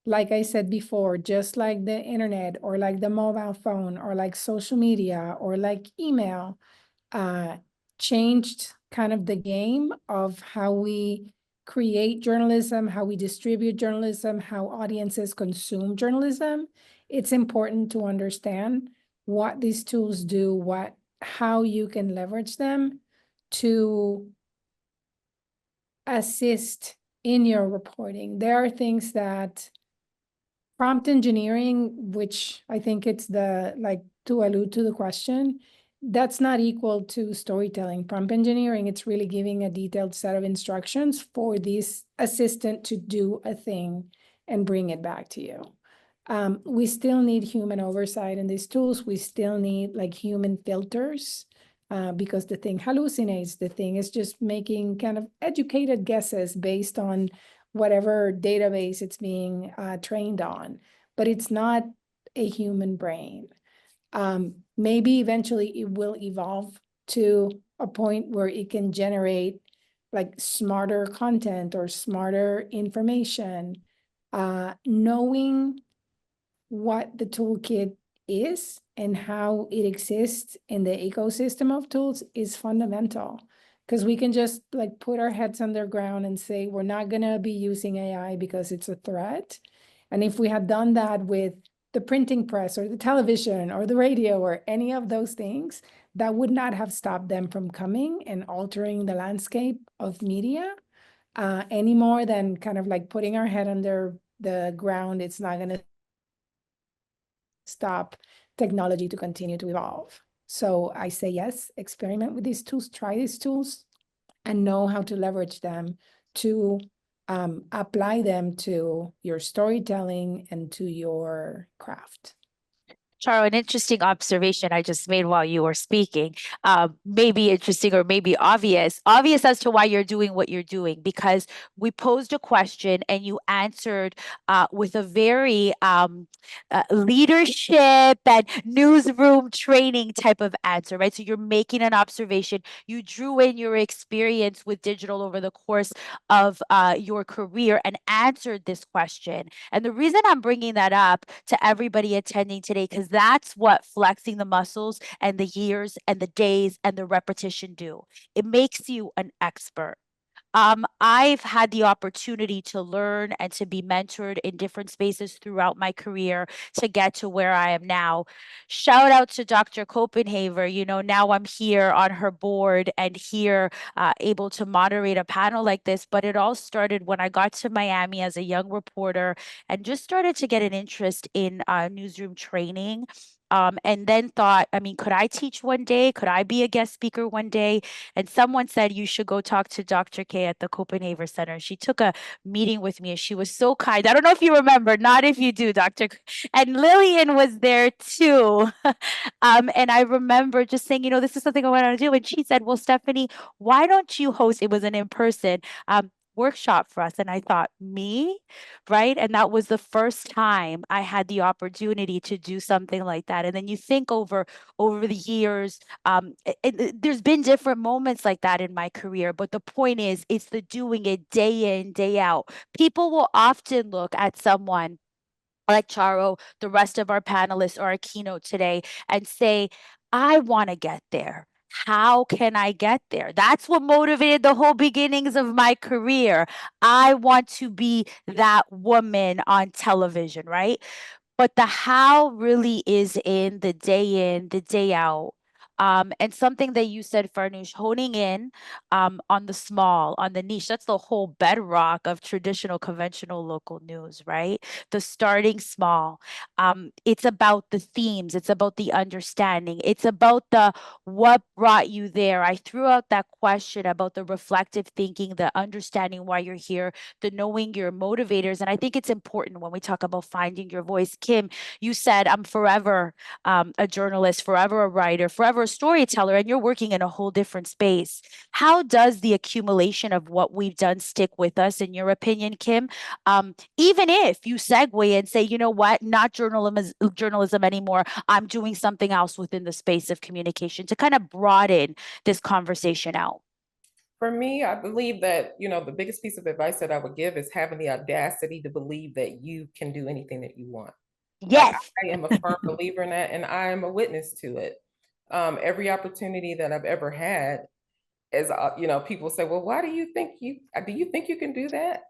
like I said before, just like the internet or like the mobile phone or like social media or like email, changed kind of the game of how we create journalism, how we distribute journalism, how audiences consume journalism. It's important to understand what these tools do, how you can leverage them to assist in your reporting. There are things that prompt engineering, which I think it's to allude to the question, that's not equal to storytelling. Prompt engineering, it's really giving a detailed set of instructions for this assistant to do a thing and bring it back to you. We still need human oversight in these tools. We still need like human filters because the thing hallucinates. The thing is just making kind of educated guesses based on whatever database it's being trained on, but it's not a human brain. Maybe eventually it will evolve to a point where it can generate like smarter content or smarter information. Knowing what the toolkit is and how it exists in the ecosystem of tools is fundamental, because we can just like put our heads underground and say we're not going to be using AI because it's a threat. And if we had done that with the printing press or the television or the radio or any of those things, that would not have stopped them from coming and altering the landscape of media any more than kind of like putting our head under the ground. It's not going to stop technology to continue to evolve. So I say yes, experiment with these tools, try these tools, and know how to leverage them to apply them to your storytelling and to your craft. Charo, an interesting observation I just made while you were speaking. Maybe interesting or maybe obvious as to why you're doing what you're doing, because we posed a question and you answered with a very leadership and newsroom training type of answer, right? So you're making an observation. You drew in your experience with digital over the course of your career and answered this question. And the reason I'm bringing that up to everybody attending today, because that's what flexing the muscles and the years and the days and the repetition do. It makes you an expert. I've had the opportunity to learn and to be mentored in different spaces throughout my career to get to where I am now. Shout out to Dr. Kopenhaver. You know, now I'm here on her board and here able to moderate a panel like this. But it all started when I got to Miami as a young reporter and just started to get an interest in newsroom training. And then thought, I mean, could I teach one day? Could I be a guest speaker one day? And someone said, you should go talk to Dr. K at the Kopenhaver Center. She took a meeting with me and she was so kind. I don't know if you remember, not if you do, Dr. And Lillian was there too. And I remember just saying, you know, this is something I want to do. And she said, well, Stephanie, why don't you host? It was an in-person workshop for us. And I thought, me, right? And that was the first time I had the opportunity to do something like that. And then you think over the years, there's been different moments like that in my career, but the point is, it's the doing it day in, day out. People will often look at someone like Charo, the rest of our panelists or our keynote today, and say, I want to get there. how can I get there? That's what motivated the whole beginnings of my career. I want to be that woman on television, right? But the how really is in, the day out. And something that you said, Farnoosh, honing in on the small, on the niche. That's the whole bedrock of traditional, conventional local news, right? The starting small. It's about the themes. It's about the understanding. It's about the what brought you there. I threw out that question about the reflective thinking, the understanding why you're here, the knowing your motivators. And I think it's important when we talk about finding your voice. Kim, you said, I'm forever a journalist, forever a writer, forever a storyteller, and you're working in a whole different space. How does the accumulation of what we've done stick with us, in your opinion, Kim? Even if you segue and say, you know what, not journalism anymore, I'm doing something else within the space of communication, to kind of broaden this conversation out. For me, I believe that, the biggest piece of advice that I would give is having the audacity to believe that you can do anything that you want. Yes. I am a firm believer in that, and I am a witness to it. Every opportunity that I've ever had, as people say, well, why do you think you can do that?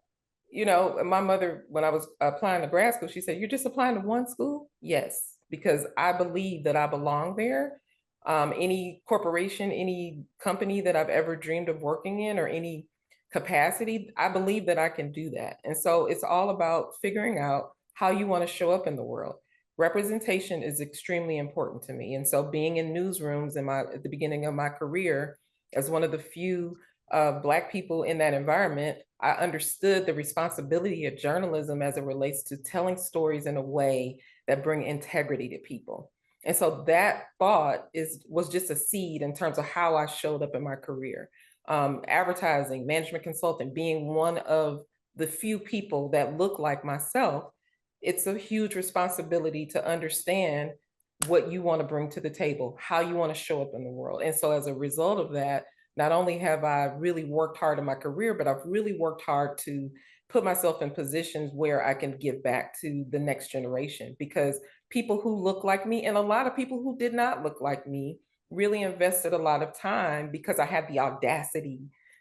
My mother, when I was applying to grad school, she said, you're just applying to one school? Yes, because I believe that I belong there. Any corporation, any company that I've ever dreamed of working in, or any capacity, I believe that I can do that. And so it's all about figuring out how you want to show up in the world. Representation is extremely important to me. And so being in newsrooms at the beginning of my career, as one of the few Black people in that environment, I understood the responsibility of journalism as it relates to telling stories in a way that bring integrity to people. And so that thought was just a seed in terms of how I showed up in my career. Advertising, management consulting, being one of the few people that look like myself, it's a huge responsibility to understand what you want to bring to the table, how you want to show up in the world. And so as a result of that, not only have I really worked hard in my career, but I've really worked hard to put myself in positions where I can give back to the next generation, because people who look like me, and a lot of people who did not look like me, really invested a lot of time, because I had the audacity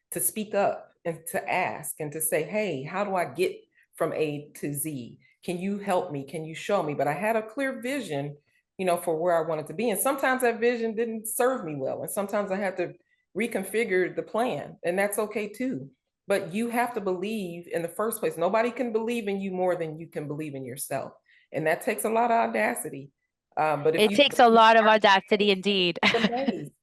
to speak up and to ask and to say, hey, how do I get from A to Z? Can you help me? Can you show me? But I had a clear vision, for where I wanted to be. And sometimes that vision didn't serve me well. And sometimes I had to reconfigure the plan, and that's okay too. But you have to believe in the first place. Nobody can believe in you more than you can believe in yourself. And that takes a lot of audacity. But if It takes a lot of audacity indeed.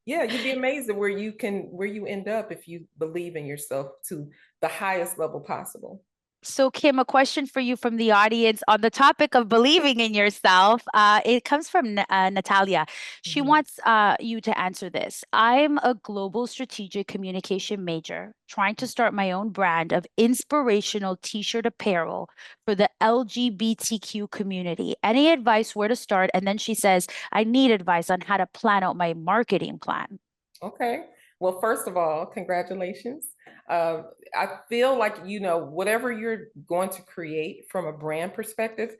Yeah, you'd be amazed at where you end up if you believe in yourself to the highest level possible. So, Kim, a question for you from the audience on the topic of believing in yourself. It comes from Natalia. She wants you to answer this. I'm a global strategic communication major trying to start my own brand of inspirational t-shirt apparel for the LGBTQ community. Any advice where to start? And then she says, I need advice on how to plan out my marketing plan. Okay. Well, first of all, congratulations. I feel like, whatever you're going to create from a brand perspective,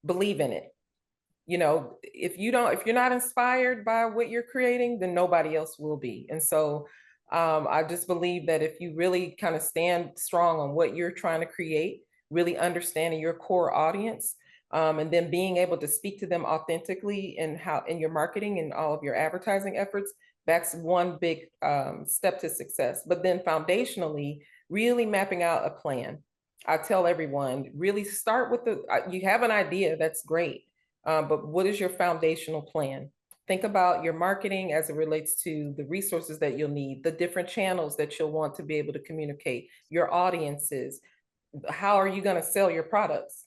believe in it. If you're not inspired by what you're creating, then nobody else will be. And so I just believe that if you really kind of stand strong on what you're trying to create, really understanding your core audience, and then being able to speak to them authentically in your marketing and all of your advertising efforts, that's one big step to success. But then foundationally, really mapping out a plan. I tell everyone, really start with you have an idea, that's great. But what is your foundational plan? Think about your marketing as it relates to the resources that you'll need, the different channels that you'll want to be able to communicate, your audiences. How are you going to sell your products?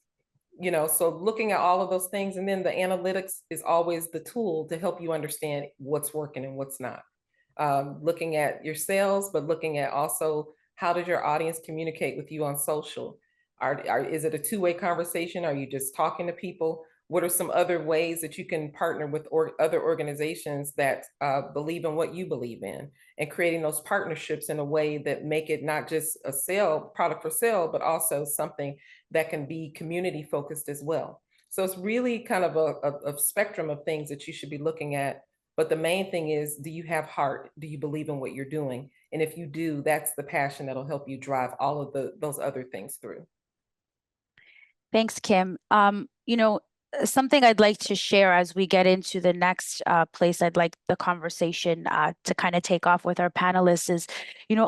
So looking at all of those things, and then the analytics is always the tool to help you understand what's working and what's not. Looking at your sales, but looking at also how does your audience communicate with you on social? Is it a two-way conversation? Are you just talking to people? What are some other ways that you can partner with other organizations that believe in what you believe in, and creating those partnerships in a way that make it not just a product for sale, but also something that can be community focused as well. So it's really kind of a spectrum of things that you should be looking at But the main thing is, do you have heart? Do you believe in what you're doing? And if you do, that's the passion that'll help you drive all of those other things through. Thanks, Kim. Something I'd like to share as we get into the next place I'd like the conversation to kind of take off with our panelists is,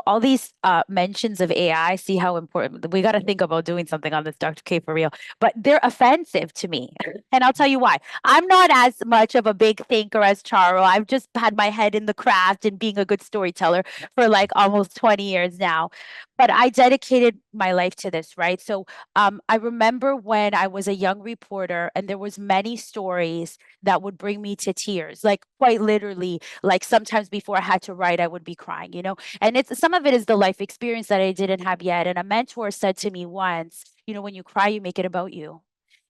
all these mentions of AI, see how important, we got to think about doing something on this, Dr. K, for real, but they're offensive to me. And I'll tell you why. I'm not as much of a big thinker as Charo. I've just had my head in the craft and being a good storyteller for like almost 20 years now. But I dedicated my life to this, right? So I remember when I was a young reporter and there was many stories that would bring me to tears, like quite literally, like sometimes before I had to write, I would be crying, and some of it is the life experience that I didn't have yet. And a mentor said to me once, when you cry, you make it about you.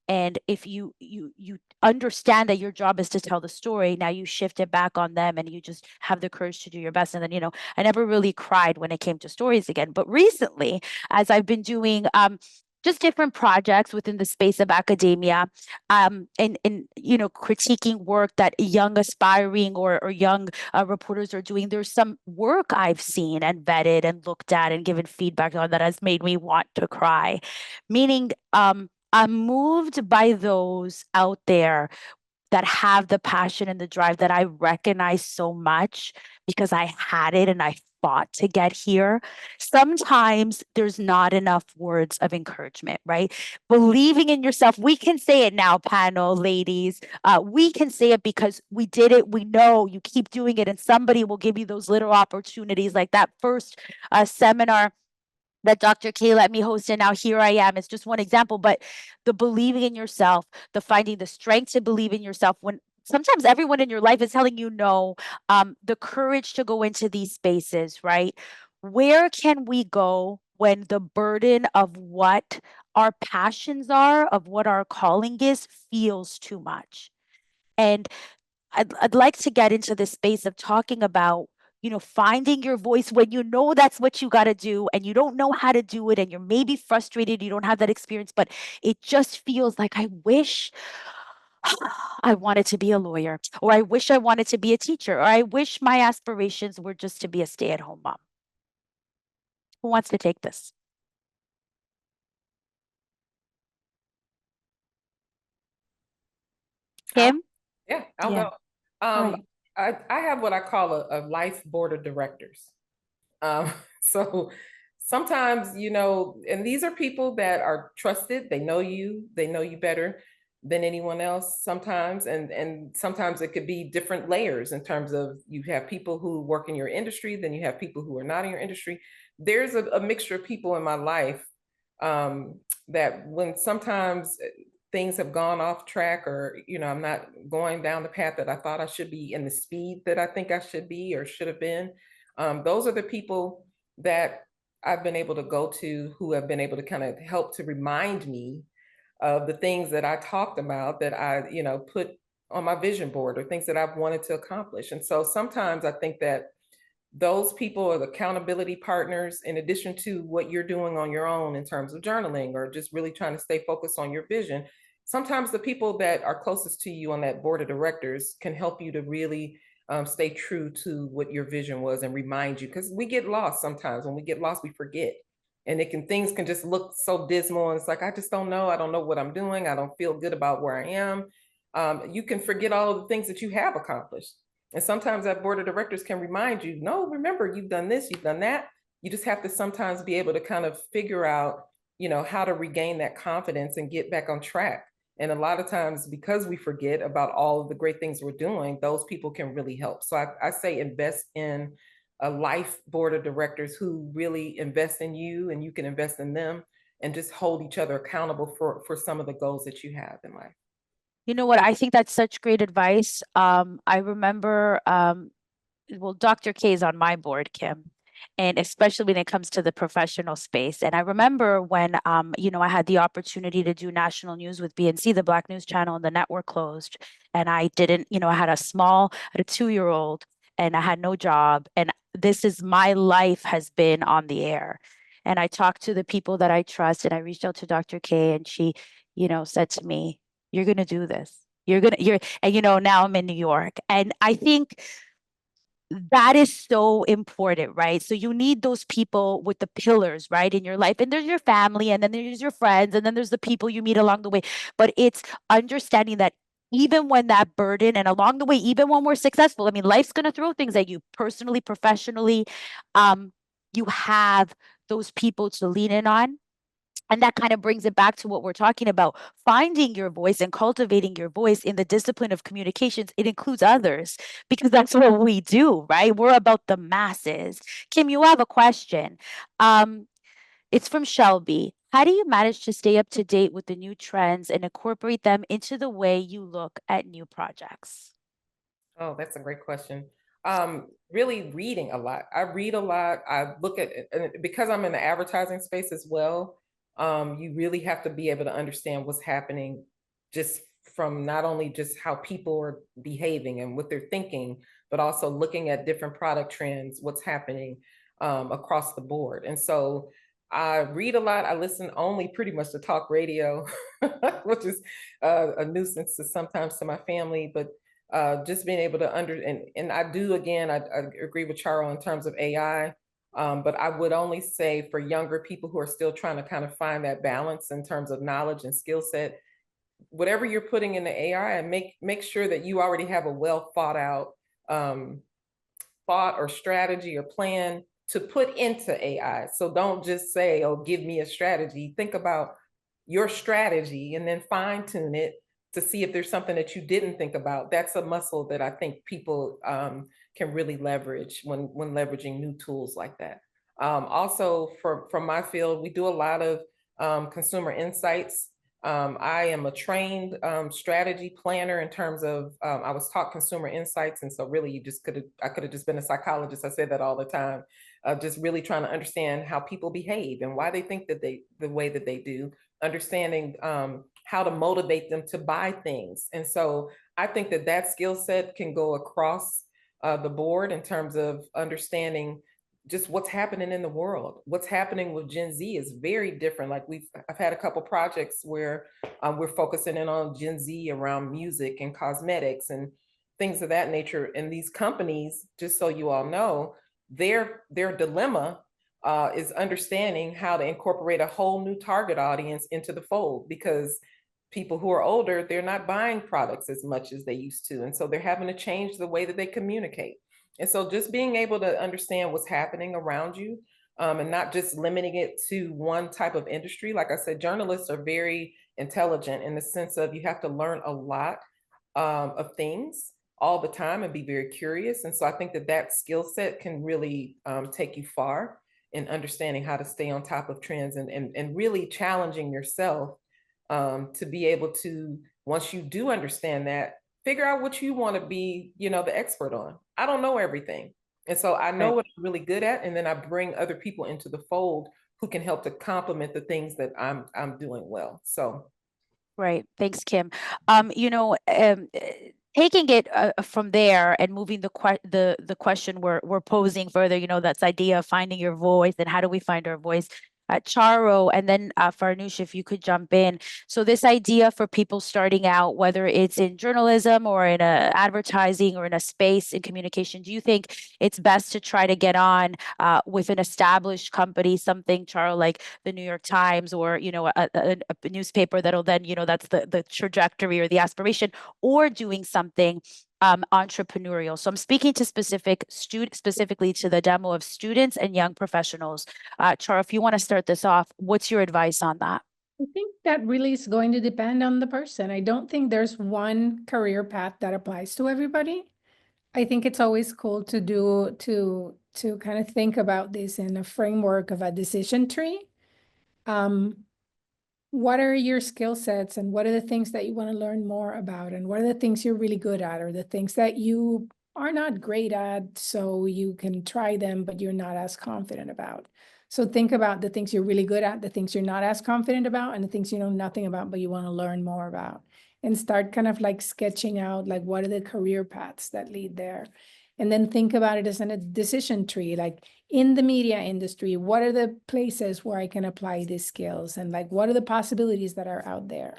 And if you understand that your job is to tell the story, now you shift it back on them and you just have the courage to do your best. And then, I never really cried when it came to stories again. But recently, as I've been doing just different projects within the space of academia, and critiquing work that young aspiring or young reporters are doing, there's some work I've seen and vetted and looked at and given feedback on that has made me want to cry. Meaning, I'm moved by those out there that have the passion and the drive that I recognize so much because I had it and I fought to get here. Sometimes there's not enough words of encouragement, right? Believing in yourself. We can say it now, panel ladies. We can say it because we did it. We know you keep doing it, and somebody will give you those little opportunities, like that first seminar that Dr. K let me host, and now here I am. It's just one example, but the believing in yourself, the finding the strength to believe in yourself when sometimes everyone in your life is telling you no, the courage to go into these spaces, right? Where can we go when the burden of what our passions are, of what our calling is, feels too much? And I'd like to get into this space of talking about, finding your voice when you know that's what you got to do and you don't know how to do it and you're maybe frustrated, you don't have that experience, but it just feels like, I wish I wanted to be a lawyer, or I wish I wanted to be a teacher, or I wish my aspirations were just to be a stay-at-home mom. Who wants to take this? Kim? I'll Yeah. go. Right. I have what I call a life board of directors. So sometimes, and these are people that are trusted. They know you better than anyone else sometimes. And sometimes it could be different layers in terms of, you have people who work in your industry, then you have people who are not in your industry. There's a mixture of people in my life that when sometimes things have gone off track, or, I'm not going down the path that I thought I should be, in the speed that I think I should be or should have been. Those are the people that I've been able to go to, who have been able to kind of help to remind me of the things that I talked about, that I, put on my vision board, or things that I've wanted to accomplish. And so sometimes I think that those people are the accountability partners, in addition to what you're doing on your own in terms of journaling, or just really trying to stay focused on your vision. Sometimes the people that are closest to you on that board of directors can help you to really stay true to what your vision was, and remind you, because we get lost sometimes. When we get lost, we forget. And things can just look so dismal, and it's like, I just don't know. I don't know what I'm doing. I don't feel good about where I am. You can forget all of the things that you have accomplished. And sometimes that board of directors can remind you, no, remember, you've done this, you've done that. You just have to sometimes be able to kind of figure out, how to regain that confidence and get back on track. And a lot of times, because we forget about all of the great things we're doing, those people can really help. So I say invest in a life board of directors who really invest in you, and you can invest in them, and just hold each other accountable for some of the goals that you have in life. You know what? I think that's such great advice. I remember, well, Dr. K is on my board, Kim, and especially when it comes to the professional space. And I remember when, I had the opportunity to do national news with BNC, the Black News Channel, and the network closed. And I didn't, I had a 2-year-old, and I had no job. And my life has been on the air. And I talked to the people that I trust, and I reached out to Dr. K, and she, said to me, you're going to do this. And now I'm in New York. And I think that is so important, right? So you need those people with the pillars, right, in your life. And there's your family, and then there's your friends, and then there's the people you meet along the way. But it's understanding that even when that burden, and along the way, even when we're successful, I mean, life's going to throw things at you personally, professionally. You have those people to lean in on. And that kind of brings it back to what we're talking about, finding your voice and cultivating your voice in the discipline of communications. It includes others, because that's what we do, right? We're about the masses. Kim, you have a question. It's from Shelby. How do you manage to stay up to date with the new trends and incorporate them into the way you look at new projects? Oh, that's a great question. Really reading a lot. I read a lot. I look at it, and because I'm in the advertising space as well. You really have to be able to understand what's happening, just from not only just how people are behaving and what they're thinking, but also looking at different product trends, what's happening across the board. And so I read a lot. I listen only pretty much to talk radio, which is a nuisance sometimes to my family, but just being able to and I do, again, I agree with Charles in terms of AI. But I would only say for younger people who are still trying to kind of find that balance in terms of knowledge and skill set, whatever you're putting in the AI, and make sure that you already have a well thought out thought or strategy or plan to put into AI. So don't just say, oh, give me a strategy. Think about your strategy and then fine tune it to see if there's something that you didn't think about. That's a muscle that I think people can really leverage when leveraging new tools like that. Also, from my field, we do a lot of consumer insights. I am a trained strategy planner in terms of I was taught consumer insights, and so really I could have just been a psychologist. I say that all the time, just really trying to understand how people behave and why they think that the way that they do, understanding how to motivate them to buy things. And so I think that skill set can go across the board in terms of understanding just what's happening in the world. What's happening with Gen Z is very different. Like I've had a couple projects where we're focusing in on Gen Z around music and cosmetics and things of that nature. And these companies, just so you all know, their dilemma is understanding how to incorporate a whole new target audience into the fold, because people who are older, they're not buying products as much as they used to. And so they're having to change the way that they communicate. And so just being able to understand what's happening around you and not just limiting it to one type of industry. Like I said, journalists are very intelligent in the sense of you have to learn a lot of things all the time and be very curious. And so I think that skill set can really take you far in understanding how to stay on top of trends and really challenging yourself to be able to, once you do understand that, figure out what you want to be, the expert on. I don't know everything. And so I know what I'm really good at. And then I bring other people into the fold who can help to complement the things that I'm doing well. So. Right. Thanks, Kim. Taking it from there and moving the question we're posing further, that's idea of finding your voice and how do we find our voice. Charo, and then Farnoosh, if you could jump in. So this idea for people starting out, whether it's in journalism or in advertising or in a space in communication, do you think it's best to try to get on with an established company, something, Charo, like the New York Times or, a newspaper that'll then, that's the trajectory or the aspiration, or doing something entrepreneurial? So I'm speaking to specifically to the demo of students and young professionals. Charo, if you want to start this off, what's your advice on that? I think that really is going to depend on the person. I don't think there's one career path that applies to everybody. I think it's always cool to kind of think about this in a framework of a decision tree. What are your skill sets and what are the things that you want to learn more about, and what are the things you're really good at, or the things that you are not great at, so you can try them but you're not as confident about. So think about the things you're really good at, the things you're not as confident about, and the things you know nothing about but you want to learn more about, and start kind of like sketching out like what are the career paths that lead there. And then think about it as a decision tree. Like in the media industry, what are the places where I can apply these skills, and like, what are the possibilities that are out there?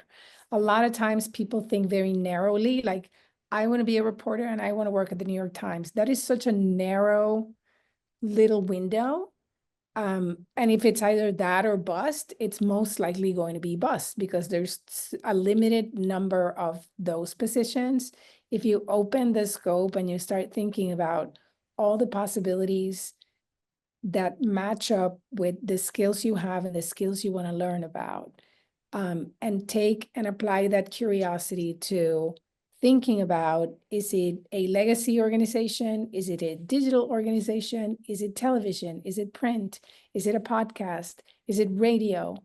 A lot of times people think very narrowly, like, I want to be a reporter and I want to work at the New York Times. That is such a narrow little window. And if it's either that or bust, it's most likely going to be bust, because there's a limited number of those positions. If you open the scope and you start thinking about all the possibilities that match up with the skills you have and the skills you want to learn about, and take and apply that curiosity to thinking about, is it a legacy organization? Is it a digital organization? Is it television? Is it print? Is it a podcast? Is it radio?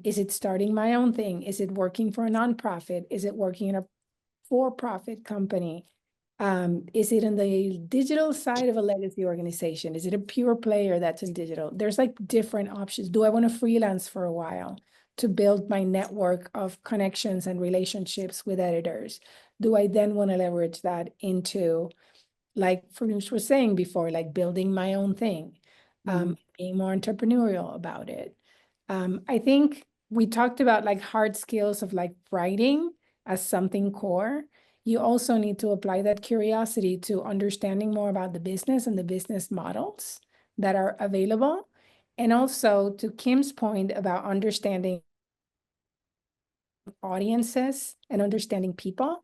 Is it starting my own thing? Is it working for a nonprofit? Is it working in a for-profit company? Is it in the digital side of a legacy organization? Is it a pure player that's in digital? There's like different options. Do I want to freelance for a while to build my network of connections and relationships with editors? Do I then want to leverage that into, like Farnoosh was saying before, like building my own thing, being more entrepreneurial about it? I think we talked about like hard skills of like writing as something core. You also need to apply that curiosity to understanding more about the business and the business models that are available. And also, to Kim's point about understanding audiences and understanding people.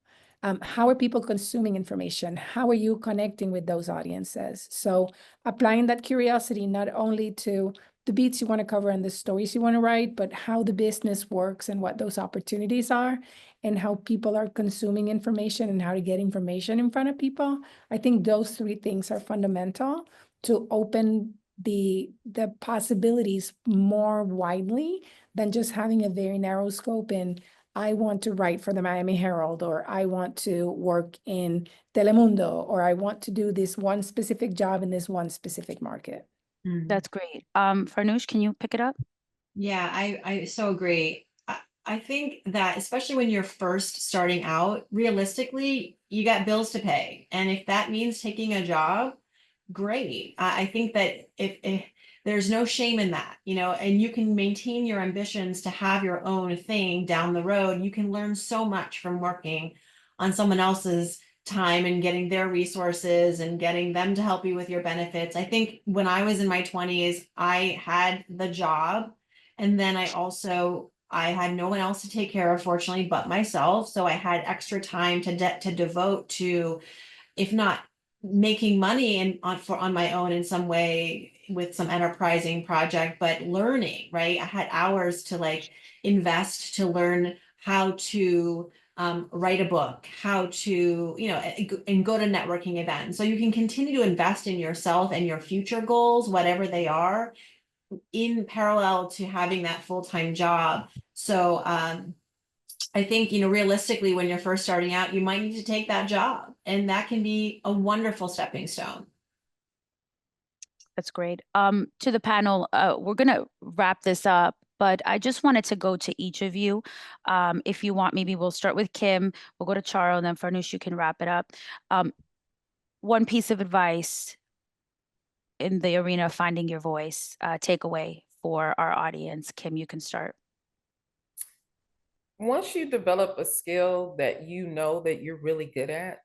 How are people consuming information? How are you connecting with those audiences? So applying that curiosity not only to the beats you want to cover and the stories you want to write, but how the business works and what those opportunities are, and how people are consuming information and how to get information in front of people. I think those three things are fundamental to open the possibilities more widely than just having a very narrow scope in, I want to write for the Miami Herald, or I want to work in Telemundo, or I want to do this one specific job in this one specific market. That's great. Farnoosh, can you pick it up? Yeah, I so agree. I think that especially when you're first starting out, realistically, you got bills to pay. And if that means taking a job, great. I think that if there's no shame in that, and you can maintain your ambitions to have your own thing down the road. You can learn so much from working on someone else's time and getting their resources and getting them to help you with your benefits. I think when I was in my 20s, I had the job, and then I had no one else to take care of, fortunately, but myself. So I had extra time to devote to, if not making money on my own in some way with some enterprising project, but learning, right? I had hours to like invest to learn how to write a book, how to, and go to networking events. So you can continue to invest in yourself and your future goals, whatever they are, in parallel to having that full-time job. So I think, realistically, when you're first starting out, you might need to take that job, and that can be a wonderful stepping stone. That's great. To the panel, we're going to wrap this up, but I just wanted to go to each of you. If you want, maybe we'll start with Kim, we'll go to Charles, and then Farnoosh, you can wrap it up. One piece of advice in the arena of finding your voice, takeaway for our audience. Kim, you can start. Once you develop a skill that you know that you're really good at,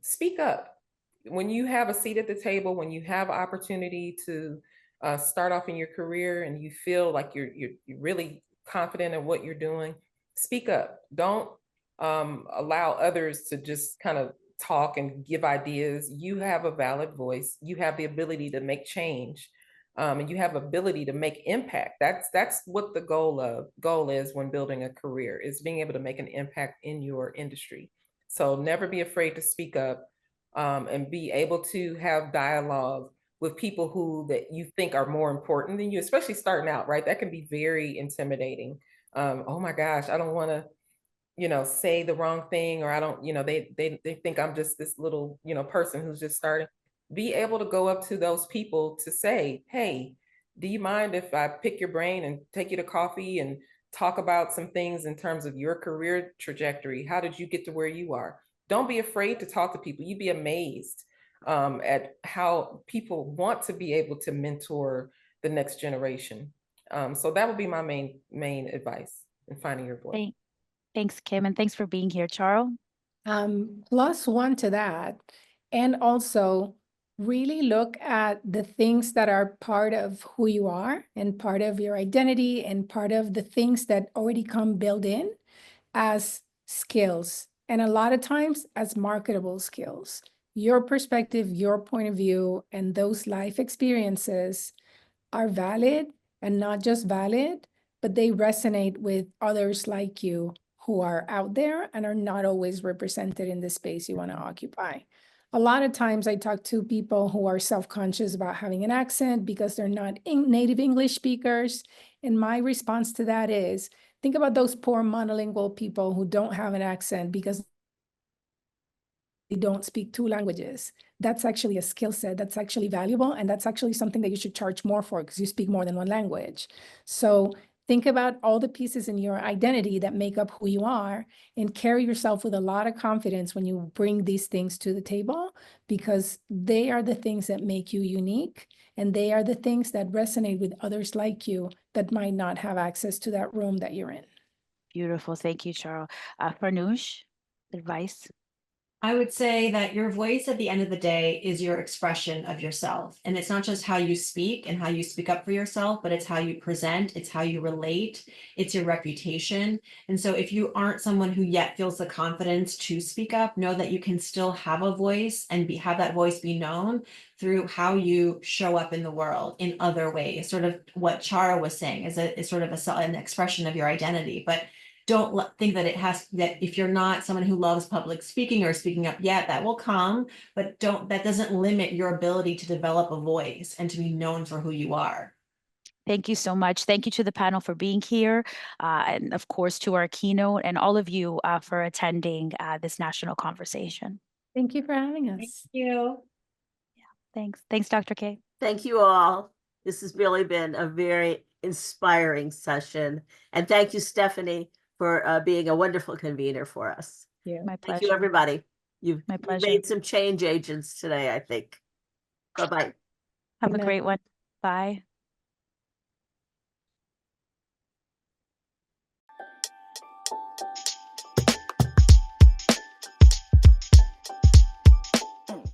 speak up. When you have a seat at the table, when you have opportunity to start off in your career and you feel like you're really confident in what you're doing, speak up. Don't allow others to just kind of talk and give ideas. You have a valid voice. You have the ability to make change. And you have ability to make impact. That's what the goal is when building a career, is being able to make an impact in your industry. So never be afraid to speak up, and be able to have dialogue with people that you think are more important than you, especially starting out, right? That can be very intimidating. Oh my gosh, I don't want to, say the wrong thing, or I don't, they think I'm just this little, person who's just starting. Be able to go up to those people to say, hey, do you mind if I pick your brain and take you to coffee and talk about some things in terms of your career trajectory? How did you get to where you are? Don't be afraid to talk to people. You'd be amazed at how people want to be able to mentor the next generation. So that would be my main advice in finding your voice. Thanks, Kim, and thanks for being here, Charles. Plus one to that, and also really look at the things that are part of who you are and part of your identity and part of the things that already come built in as skills, and a lot of times as marketable skills. Your perspective, your point of view, and those life experiences are valid, and not just valid, but they resonate with others like you who are out there and are not always represented in the space you want to occupy. A lot of times I talk to people who are self-conscious about having an accent because they're not native English speakers. And my response to that is, think about those poor monolingual people who don't have an accent because they don't speak 2 languages. That's actually a skill set that's actually valuable, and that's actually something that you should charge more for because you speak more than 1 language. So think about all the pieces in your identity that make up who you are, and carry yourself with a lot of confidence when you bring these things to the table, because they are the things that make you unique, and they are the things that resonate with others like you that might not have access to that room that you're in. Beautiful. Thank you, Charles. Farnoosh, advice? I would say that your voice at the end of the day is your expression of yourself. And it's not just how you speak and how you speak up for yourself, but it's how you present, it's how you relate, it's your reputation. And so if you aren't someone who yet feels the confidence to speak up, know that you can still have a voice and have that voice be known through how you show up in the world in other ways. Sort of what Chara was saying is sort of an expression of your identity. But don't think that that if you're not someone who loves public speaking or speaking up yet, that will come, but that doesn't limit your ability to develop a voice and to be known for who you are. Thank you so much. Thank you to the panel for being here, and of course to our keynote, and all of you for attending this national conversation. Thank you for having us. Thank you. Thanks. Thanks, Dr. K. Thank you all. This has really been a very inspiring session. And thank you, Stephanie, for being a wonderful convener for us. Yeah. My pleasure. Thank you, everybody. You've pleasure. made some change agents today, I think. Bye-bye. Have Good a night. great one. Bye.